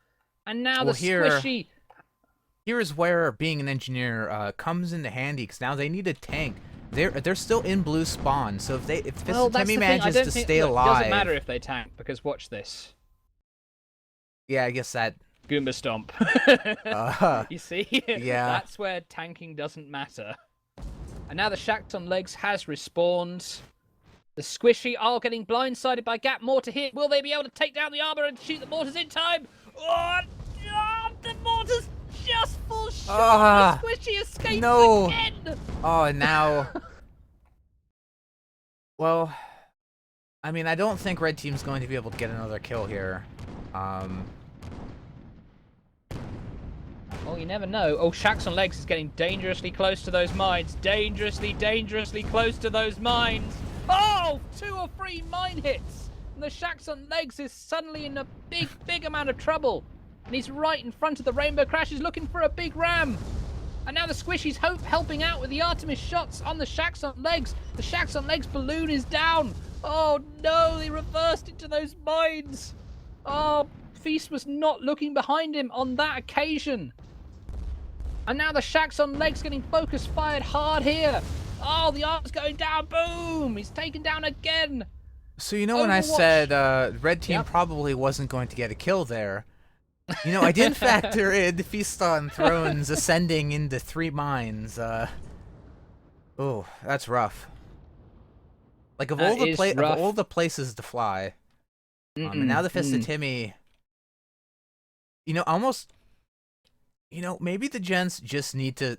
And now the Squishy... Here is where being an engineer comes into handy, because now they need a tank. They're still in blue spawn, so if Fist of Timmy manages to stay alive... It doesn't matter if they tank, because watch this. Yeah, I guess that... Goomba Stomp. You see? Yeah. That's where tanking doesn't matter. And now the Shacks on Legs has respawned. The Squishy are getting blindsided by gap mortar here. Will they be able to take down the armor and shoot the mortars in time? Oh, the mortars just fall short. The Squishy escapes again. Oh, now... Well, I mean, I don't think Red Team's going to be able to get another kill here. Well, you never know. Oh, Shacks on Legs is getting dangerously close to those mines. Dangerously close to those mines. Oh, 2 or 3 mine hits. And the Shacks on Legs is suddenly in a big amount of trouble. And he's right in front of the Rainbow Crash. He's looking for a big ram. And now the Squishy's helping out with the Artemis shots on the Shacks on Legs. The Shacks on Legs balloon is down. Oh, no, they reversed into those mines. Oh, Feast was not looking behind him on that occasion. And now the Shacks on Legs getting focus fired hard here. Oh, the arm's going down. Boom! He's taken down again. So you know when I said red team Yep. probably wasn't going to get a kill there, you know I didn't factor in Feast on Thrones ascending into 3 mines. Oh, that's rough. Like of That is all rough. the places to fly, and now Mm-mm, the Fist of mm. Timmy. You know, almost. You know, maybe the Gents just need to,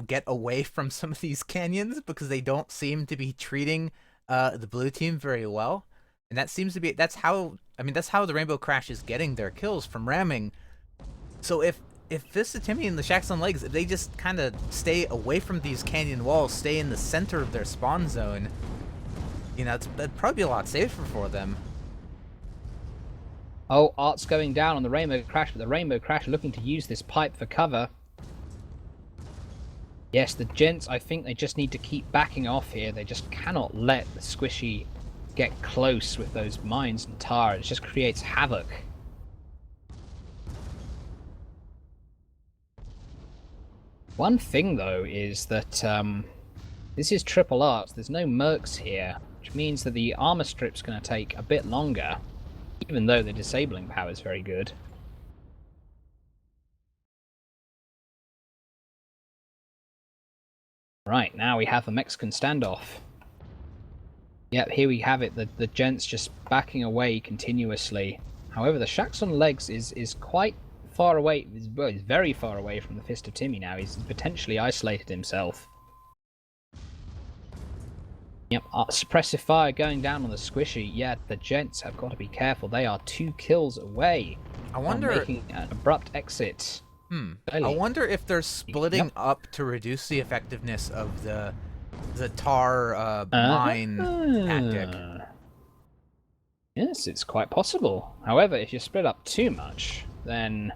get away from some of these canyons because they don't seem to be treating the blue team very well, and that seems to be that's how the Rainbow Crash is getting their kills from ramming. So if Fist of Timmy and the Shacks on Legs, if they just kind of stay away from these canyon walls, stay in the center of their spawn zone, that'd probably be a lot safer for them. Oh, Art's going down on the Rainbow Crash, but the Rainbow Crash looking to use this pipe for cover. Yes, the Gents, I think they just need to keep backing off here. They just cannot let the Squishy get close with those mines and tar. It just creates havoc. One thing, though, is that this is triple arts. There's no mercs here, which means that the armor strip's going to take a bit longer, even though the disabling power is very good. Right, now we have a Mexican standoff. Yep, here we have it. The Gents just backing away continuously. However, the Shacks on Legs is quite far away. Well, he's very far away from the Fist of Timmy now. He's potentially isolated himself. Yep, suppressive fire going down on the Squishy. Yeah, the Gents have got to be careful. They are 2 kills away I wonder. from making an abrupt exit. I wonder if they're splitting up to reduce the effectiveness of the tar mine tactic. Yes, it's quite possible. However, if you split up too much, then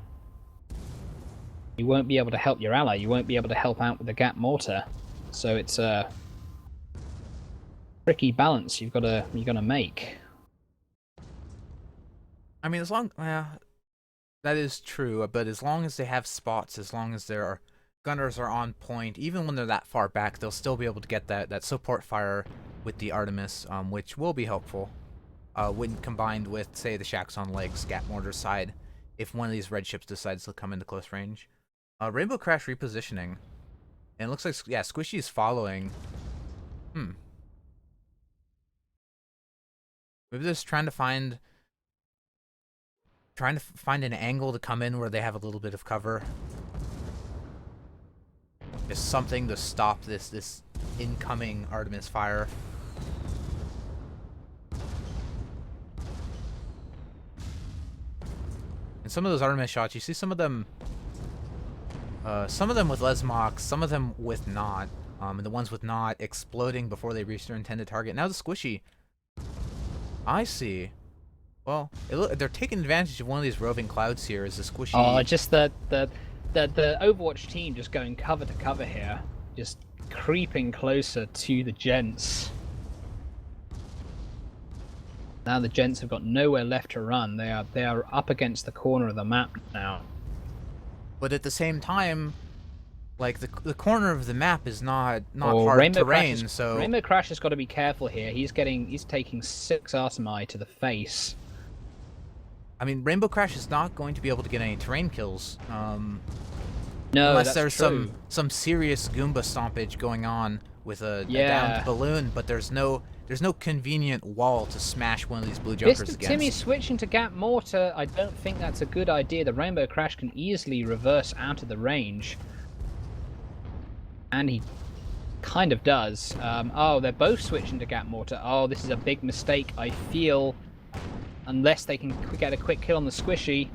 you won't be able to help your ally. You won't be able to help out with the gap mortar. So it's a tricky balance you've got to make. I mean, that is true, but as long as they have spots, as long as their gunners are on point, even when they're that far back, they'll still be able to get that support fire with the Artemis, which will be helpful when combined with, say, the Shacks on Legs gap mortar side, if one of these red ships decides to come into close range. Rainbow Crash repositioning, and it looks like, yeah, Squishy is following. Maybe they're just trying to find an angle to come in where they have a little bit of cover. Just something to stop this incoming Artemis fire. And some of those Artemis shots, you see some of them with Lesmox, some of them with not. And the ones with not exploding before they reach their intended target. Now the Squishy. I see. Well, they're taking advantage of one of these roving clouds here as the Squishy... Oh, just the Overwatch team just going cover to cover here. Just creeping closer to the Gents. Now the Gents have got nowhere left to run. They are up against the corner of the map now. But at the same time, like the corner of the map is not hard terrain, so Rainbow Crash has got to be careful here. He's taking 6 Artemai to the face. I mean, Rainbow Crash is not going to be able to get any terrain kills. No, unless that's there's true. some serious Goomba stompage going on with a downed balloon, but there's no convenient wall to smash one of these blue jumpers against. Timmy switching to gap mortar, I don't think that's a good idea. The Rainbow Crash can easily reverse out of the range. And he kind of does. Oh, they're both switching to gap mortar. Oh, this is a big mistake, I feel. Unless they can get a quick kill on the Squishy.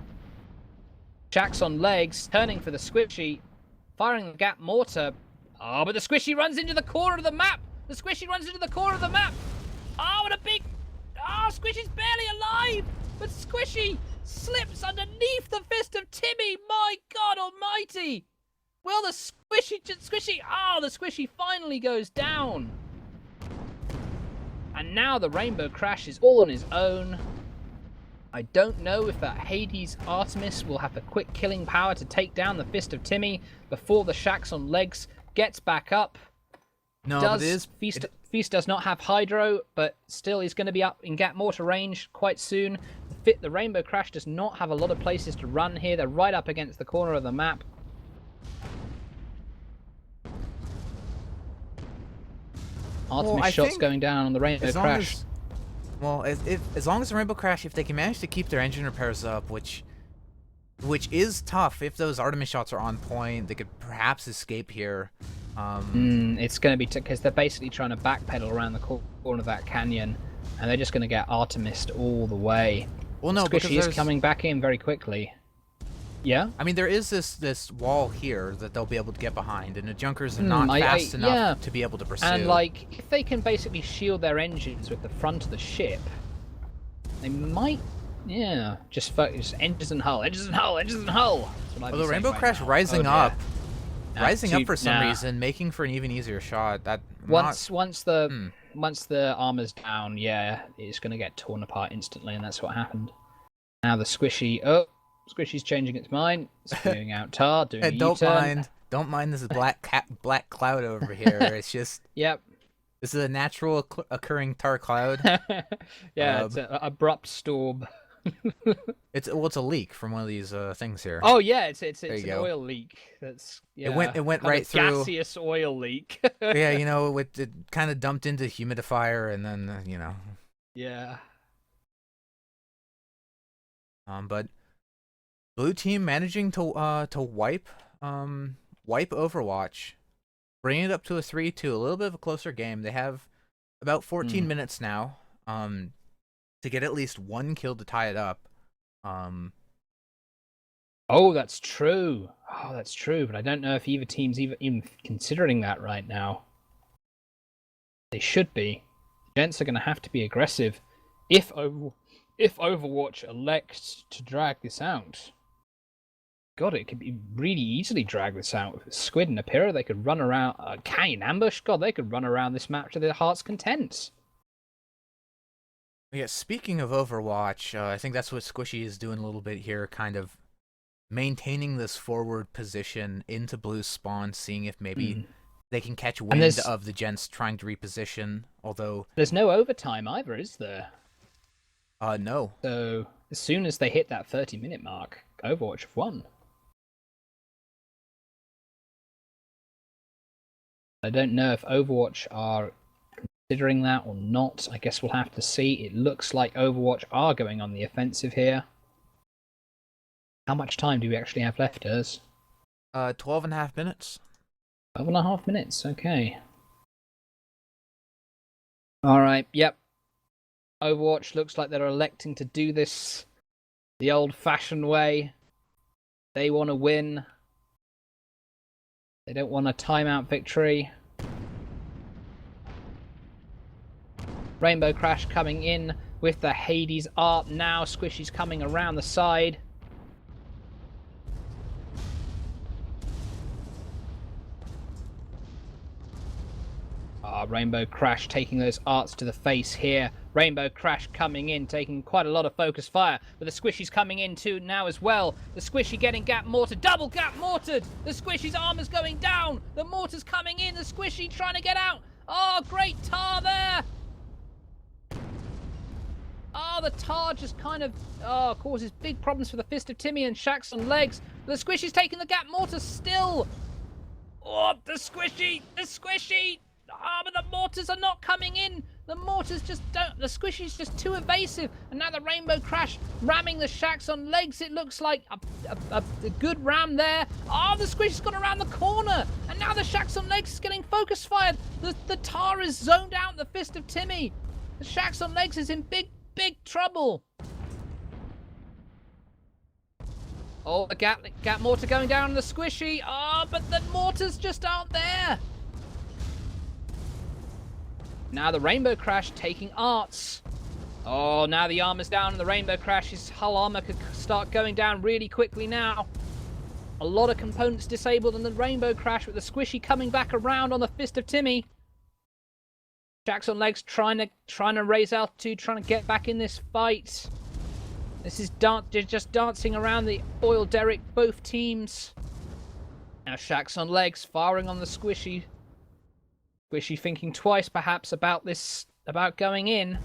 Shacks on Legs, turning for the Squishy. Firing the gap mortar. Oh, but the Squishy runs into the corner of the map. The Squishy runs into the corner of the map. Oh, what a big... Oh, Squishy's barely alive. But Squishy slips underneath the Fist of Timmy. My God almighty. Will the Squishy... Oh, the Squishy finally goes down. And now the Rainbow Crash is all on his own. I don't know if that Hades Artemis will have the quick killing power to take down the Fist of Timmy before the Shacks on Legs gets back up. No, but it Feast does not have Hydro, but still he's going to be up in Gap Mortar range quite soon. The Rainbow Crash does not have a lot of places to run here. They're right up against the corner of the map. Artemis shots going down on the Rainbow Crash. As long as the Rainbow Crash, if they can manage to keep their engine repairs up, which is tough, if those Artemis shots are on point, they could perhaps escape here. It's going to be because they're basically trying to backpedal around the corner of that canyon, and they're just going to get Artemis all the way. Well, no, because Squishy is coming back in very quickly. Yeah? I mean, there is this wall here that they'll be able to get behind, and the Junkers are not fast enough to be able to pursue. And, like, if they can basically shield their engines with the front of the ship, they might, just focus engines and hull, engines and hull, engines and hull. The Rainbow Crash rising up for some reason, making for an even easier shot. Once the armor's down, it's going to get torn apart instantly, and that's what happened. Now the Squishy, Squishy's changing its mind, spewing out tar, doing a U-turn. Don't mind this black cloud over here. It's just this is a natural occurring tar cloud. It's an abrupt storm. It's a leak from one of these things here. Oh yeah, it's an oil leak. That's it went right through. Gaseous oil leak. It kind of dumped into humidifier and then Yeah. But blue team managing to wipe Overwatch, bringing it up to a 3-2, a little bit of a closer game. They have about 14 minutes now to get at least one kill to tie it up. Oh, that's true. But I don't know if either team's even considering that right now. They should be. Gents are going to have to be aggressive if Overwatch elects to drag this out. God, it could be really easily drag this out. With Squid and Apira, they could run around. Canyon Ambush, God, they could run around this map to their heart's content. Yeah, speaking of Overwatch, I think that's what Squishy is doing a little bit here, kind of maintaining this forward position into blue spawn, seeing if maybe they can catch wind of the Gents trying to reposition, although... There's no overtime either, is there? No. So, as soon as they hit that 30-minute mark, Overwatch have won. I don't know if Overwatch are considering that or not. I guess we'll have to see. It looks like Overwatch are going on the offensive here. How much time do we actually have left, Urs? 12.5 minutes. 12.5 minutes, okay. Alright, yep. Overwatch looks like they're electing to do this the old-fashioned way. They want to win. They don't want a timeout victory. Rainbow Crash coming in with the Hades art now. Squishy's coming around the side. Rainbow Crash taking those arts to the face here. Rainbow Crash coming in, taking quite a lot of focus fire. But the Squishy's coming in too now as well. The Squishy getting gap mortared. Double gap mortared! The Squishy's armor's going down. The mortar's coming in. The Squishy trying to get out. Oh, great tar there! Oh, the tar just kind of causes big problems for the Fist of Timmy and Shax on legs. The Squishy's taking the gap mortar still. Oh, the Squishy! The Squishy! But the mortars are not coming in. The mortars just don't. The Squishy's just too evasive. And now the Rainbow Crash ramming the Shax on legs. It looks like a good ram there. Oh, the Squishy's gone around the corner. And now the Shax on legs is getting focus fired. The tar is zoned out the Fist of Timmy. The Shax on legs is in big trouble. Oh, the gap mortar going down on the Squishy. Oh, but the mortars just aren't there. Now the Rainbow Crash taking arts. Oh, now the armor's down and the Rainbow Crash, his hull armor could start going down really quickly now. A lot of components disabled on the Rainbow Crash with the Squishy coming back around on the Fist of Timmy. Shax on legs trying to raise altitude, trying to get back in this fight. This is just dancing around the oil derrick, both teams. Now Shax on legs firing on the Squishy. Squishy thinking twice, perhaps, about this, about going in.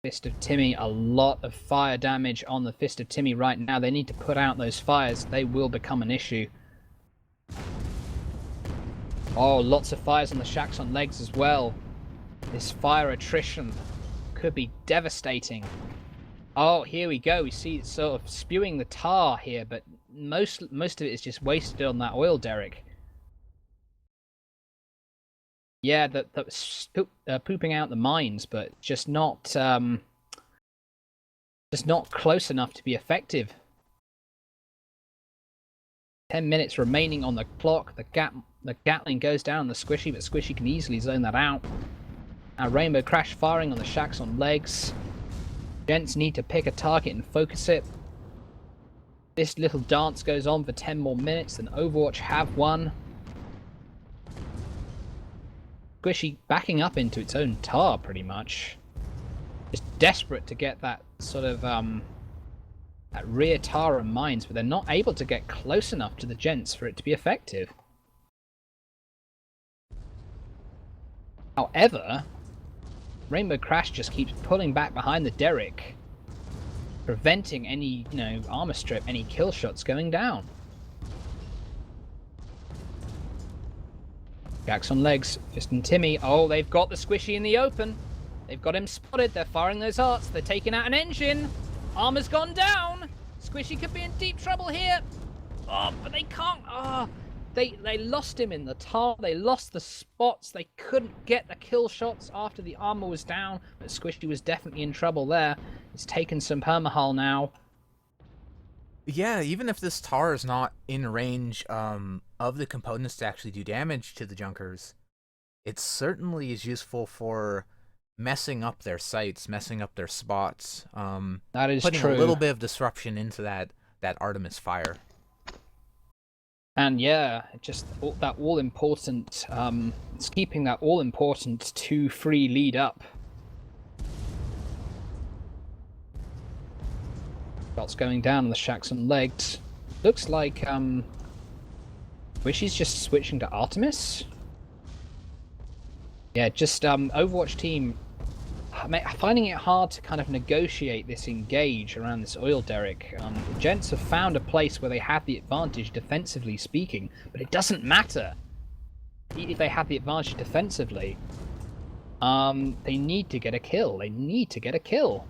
Fist of Timmy, a lot of fire damage on the Fist of Timmy right now. They need to put out those fires. They will become an issue. Oh, lots of fires on the shacks on legs as well. This fire attrition could be devastating. Oh, here we go. We see it sort of spewing the tar here, but most of it is just wasted on that oil derrick. Yeah, that was pooping out the mines, but just not close enough to be effective. 10 minutes remaining on the clock. The Gatling goes down on the Squishy, but Squishy can easily zone that out. Rainbow Crash firing on the shacks on legs. Gents need to pick a target and focus it. This little dance goes on for 10 more minutes, and Overwatch have won. Squishy backing up into its own tar, pretty much. Just desperate to get that sort of, that rear tar of mines, but they're not able to get close enough to the Gents for it to be effective. However, Rainbow Crash just keeps pulling back behind the derrick, preventing any, armor strip, any kill shots going down. Jacks on legs, Fist and Timmy. Oh, they've got the Squishy in the open. They've got him spotted. They're firing those arts. They're taking out an engine. Armor's gone down. Squishy could be in deep trouble here. Oh, but they can't. Oh, they lost him in the tar. They lost the spots. They couldn't get the kill shots after the armor was down. But Squishy was definitely in trouble there. It's taken some permahull now. Yeah, even if this tar is not in range of the components to actually do damage to the Junkers, it certainly is useful for messing up their sights, messing up their spots. That is putting true. A little bit of disruption into that Artemis fire. And yeah, just that all-important, it's keeping that all-important 2-3 lead up. Shots going down on the shacks and legs. Looks like, Squishy's just switching to Artemis? Yeah, just, Overwatch team finding it hard to kind of negotiate this engage around this oil derrick. The Gents have found a place where they have the advantage defensively speaking, but it doesn't matter if they have the advantage defensively. They need to get a kill. They need to get a kill.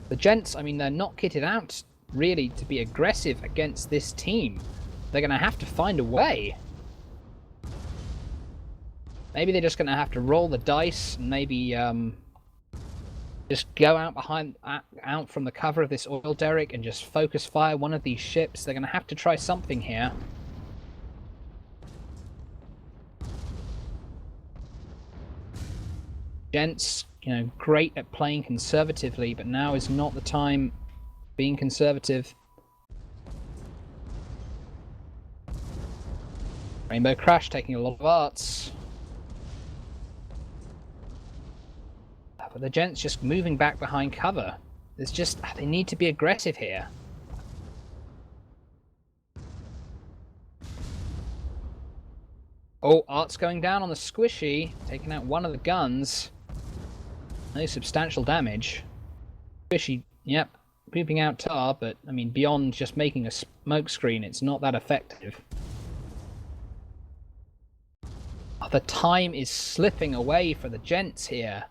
The Gents, I mean, they're not kitted out really to be aggressive against this team. They're going to have to find a way. Maybe they're just going to have to roll the dice and maybe just go out from the cover of this oil derrick and just focus fire one of these ships. They're going to have to try something here. Gents, great at playing conservatively, but now is not the time being conservative. Rainbow Crash taking a lot of arts. But the Gents just moving back behind cover. They need to be aggressive here. Oh, art's going down on the Squishy, taking out one of the guns. No substantial damage. Squishy, yep, pooping out tar, but I mean, beyond just making a smoke screen, it's not that effective. Oh, the time is slipping away for the Gents here.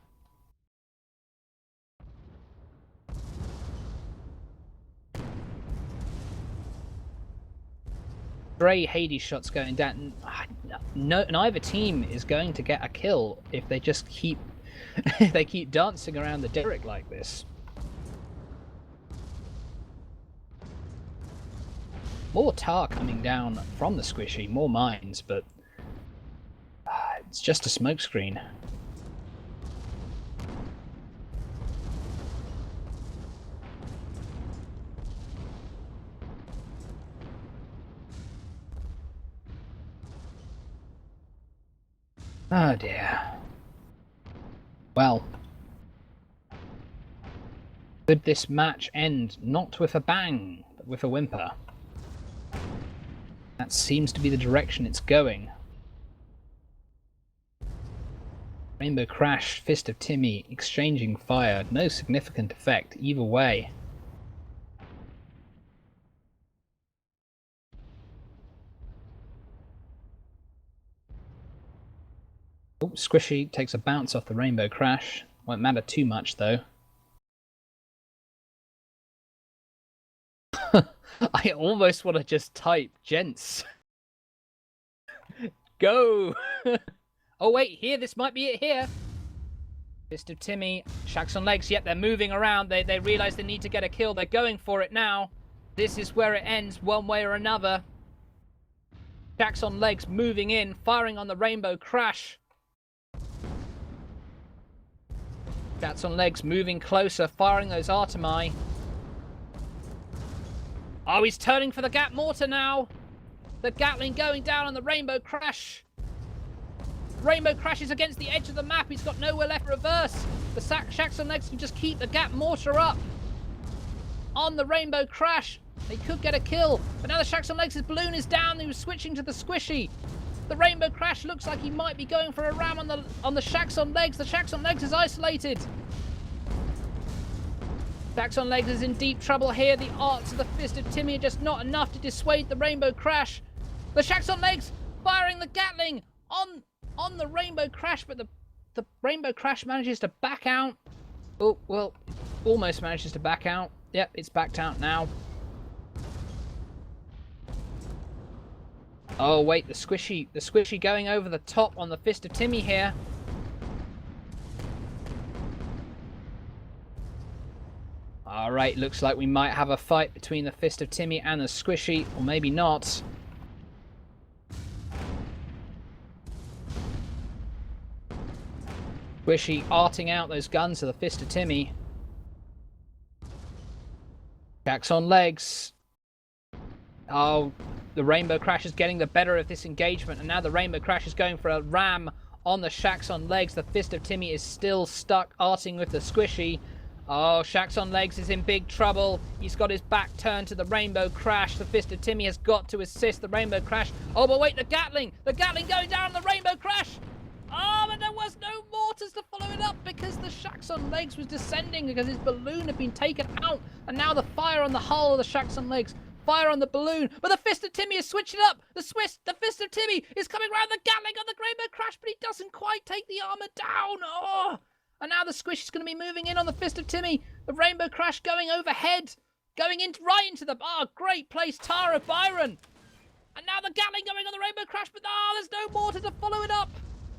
Stray Hades shots going down. Neither team is going to get a kill if they just keep they keep dancing around the derrick like this. More tar coming down from the Squishy, more mines, but it's just a smokescreen. Oh dear. Well, Could this match end not with a bang, but with a whimper? That seems to be the direction it's going. Rainbow Crash, Fist of Timmy, exchanging fire. No significant effect either way. Oh, Squishy takes a bounce off the Rainbow Crash. Won't matter too much, though. I almost want to just type Gents. Go! Oh, wait, here, this might be it here. Fist of Timmy, Shacks on legs. Yep, they're moving around. They realize they need to get a kill. They're going for it now. This is where it ends, one way or another. Shacks on legs moving in, firing on the Rainbow Crash. Shacks on legs moving closer, firing those Artemi. Oh, he's turning for the Gat Mortar now. The Gatling going down on the Rainbow Crash. Rainbow Crash is against the edge of the map. He's got nowhere left to reverse. The Shacks on legs can just keep the Gat Mortar up on the Rainbow Crash. They could get a kill, but now the Shacks on legs' balloon is down. He was switching to the Squishy. The Rainbow Crash looks like he might be going for a ram on the Shacks on legs. The Shacks on legs is isolated. Shacks on legs is in deep trouble here. The arts of the Fist of Timmy are just not enough to dissuade the Rainbow Crash. The Shacks on legs firing the Gatling on the Rainbow Crash, but the Rainbow Crash manages to back out. Oh, well, almost manages to back out. Yep, it's backed out now. Oh, wait, the Squishy going over the top on the Fist of Timmy here. Alright, looks like we might have a fight between the Fist of Timmy and the Squishy, or maybe not. Squishy arting out those guns to the Fist of Timmy. Shacks on legs. Oh, the Rainbow Crash is getting the better of this engagement, and now the Rainbow Crash is going for a ram on the Shacks on legs. The Fist of Timmy is still stuck arting with the Squishy. Oh, Shacks on legs is in big trouble. He's got his back turned to the Rainbow Crash. The Fist of Timmy has got to assist the Rainbow Crash. Oh, but wait, the Gatling going down on the Rainbow Crash. Oh, but there was no mortars to follow it up because the Shacks on legs was descending because his balloon had been taken out. And now the fire on the hull of the Shacks on legs. Fire on the balloon, but the Fist of Timmy is switching up. The Fist of Timmy is coming around the Gatling on the Rainbow Crash, but he doesn't quite take the armor down. Oh, and now the Squish is going to be moving in on the Fist of Timmy. The Rainbow Crash going overhead, going in right into the great place, Tara Byron. And now the Gatling going on the Rainbow Crash, but there's no mortar to follow it up.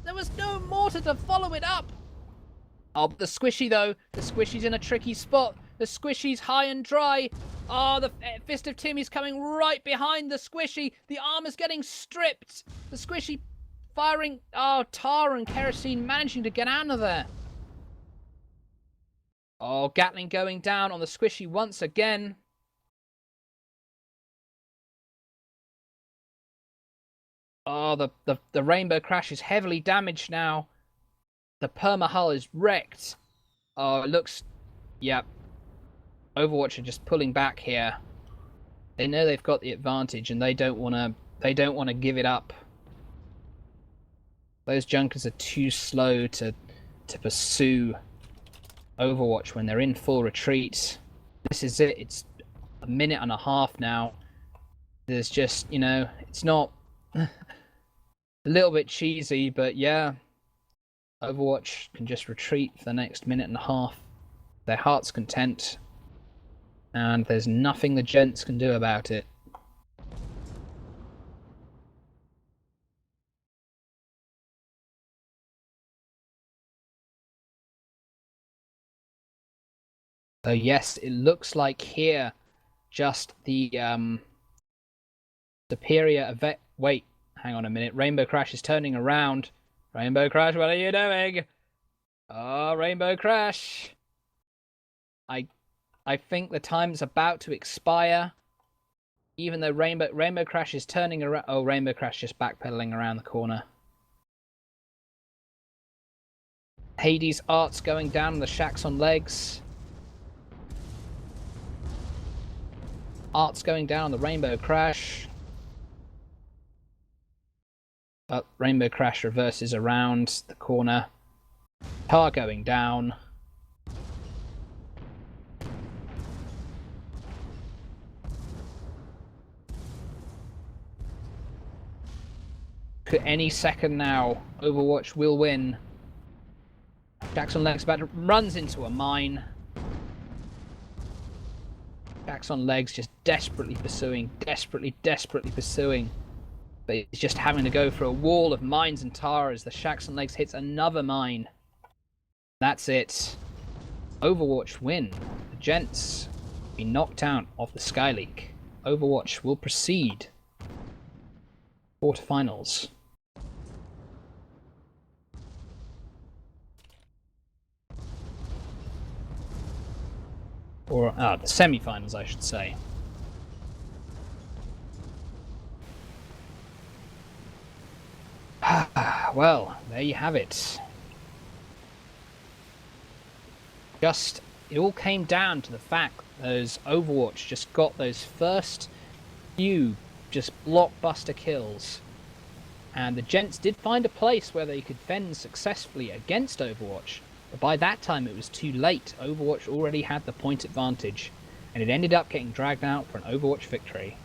There was no mortar to follow it up. Oh, but the Squishy though, the Squishy's in a tricky spot. The Squishy's high and dry. Oh, the Fist of Timmy's coming right behind the Squishy. The armor's getting stripped. The Squishy firing. Oh, tar and kerosene managing to get out of there. Oh, Gatling going down on the Squishy once again. Oh, the Rainbow Crash is heavily damaged now. The perma hull is wrecked. Oh, it looks... Yep. Overwatch are just pulling back here. They know they've got the advantage, and they don't want to give it up. Those Junkers are too slow to pursue Overwatch when they're in full retreat. This is it. It's a minute and a half now. There's just, you know, it's not a little bit cheesy, but yeah, Overwatch can just retreat for the next minute and a half. Their heart's content. And there's nothing the Gents can do about it. So yes, it looks like here, just the superior event. Wait, hang on a minute. Rainbow Crash is turning around. Rainbow Crash, what are you doing? Oh, Rainbow Crash. I think the time's about to expire. Even though Rainbow Crash is turning around. Oh, Rainbow Crash just backpedaling around the corner. Hades' art's going down on the Shacks on legs. Art's going down on the Rainbow Crash. Rainbow Crash reverses around the corner. Tar going down. Any second now, Overwatch will win. Jackson Legs runs into a mine. Jackson Legs just desperately pursuing. But he's just having to go for a wall of mines and tar as the Jackson Legs hits another mine. That's it. Overwatch win. The Gents be knocked out of the Sky League. Overwatch will proceed. Quarterfinals. Or the semi-finals, I should say. Well, there you have it. It all came down to the fact that those Overwatch just got those first few just blockbuster kills. And the Gents did find a place where they could fend successfully against Overwatch. But by that time it was too late. Overwatch already had the point advantage. And it ended up getting dragged out for an Overwatch victory.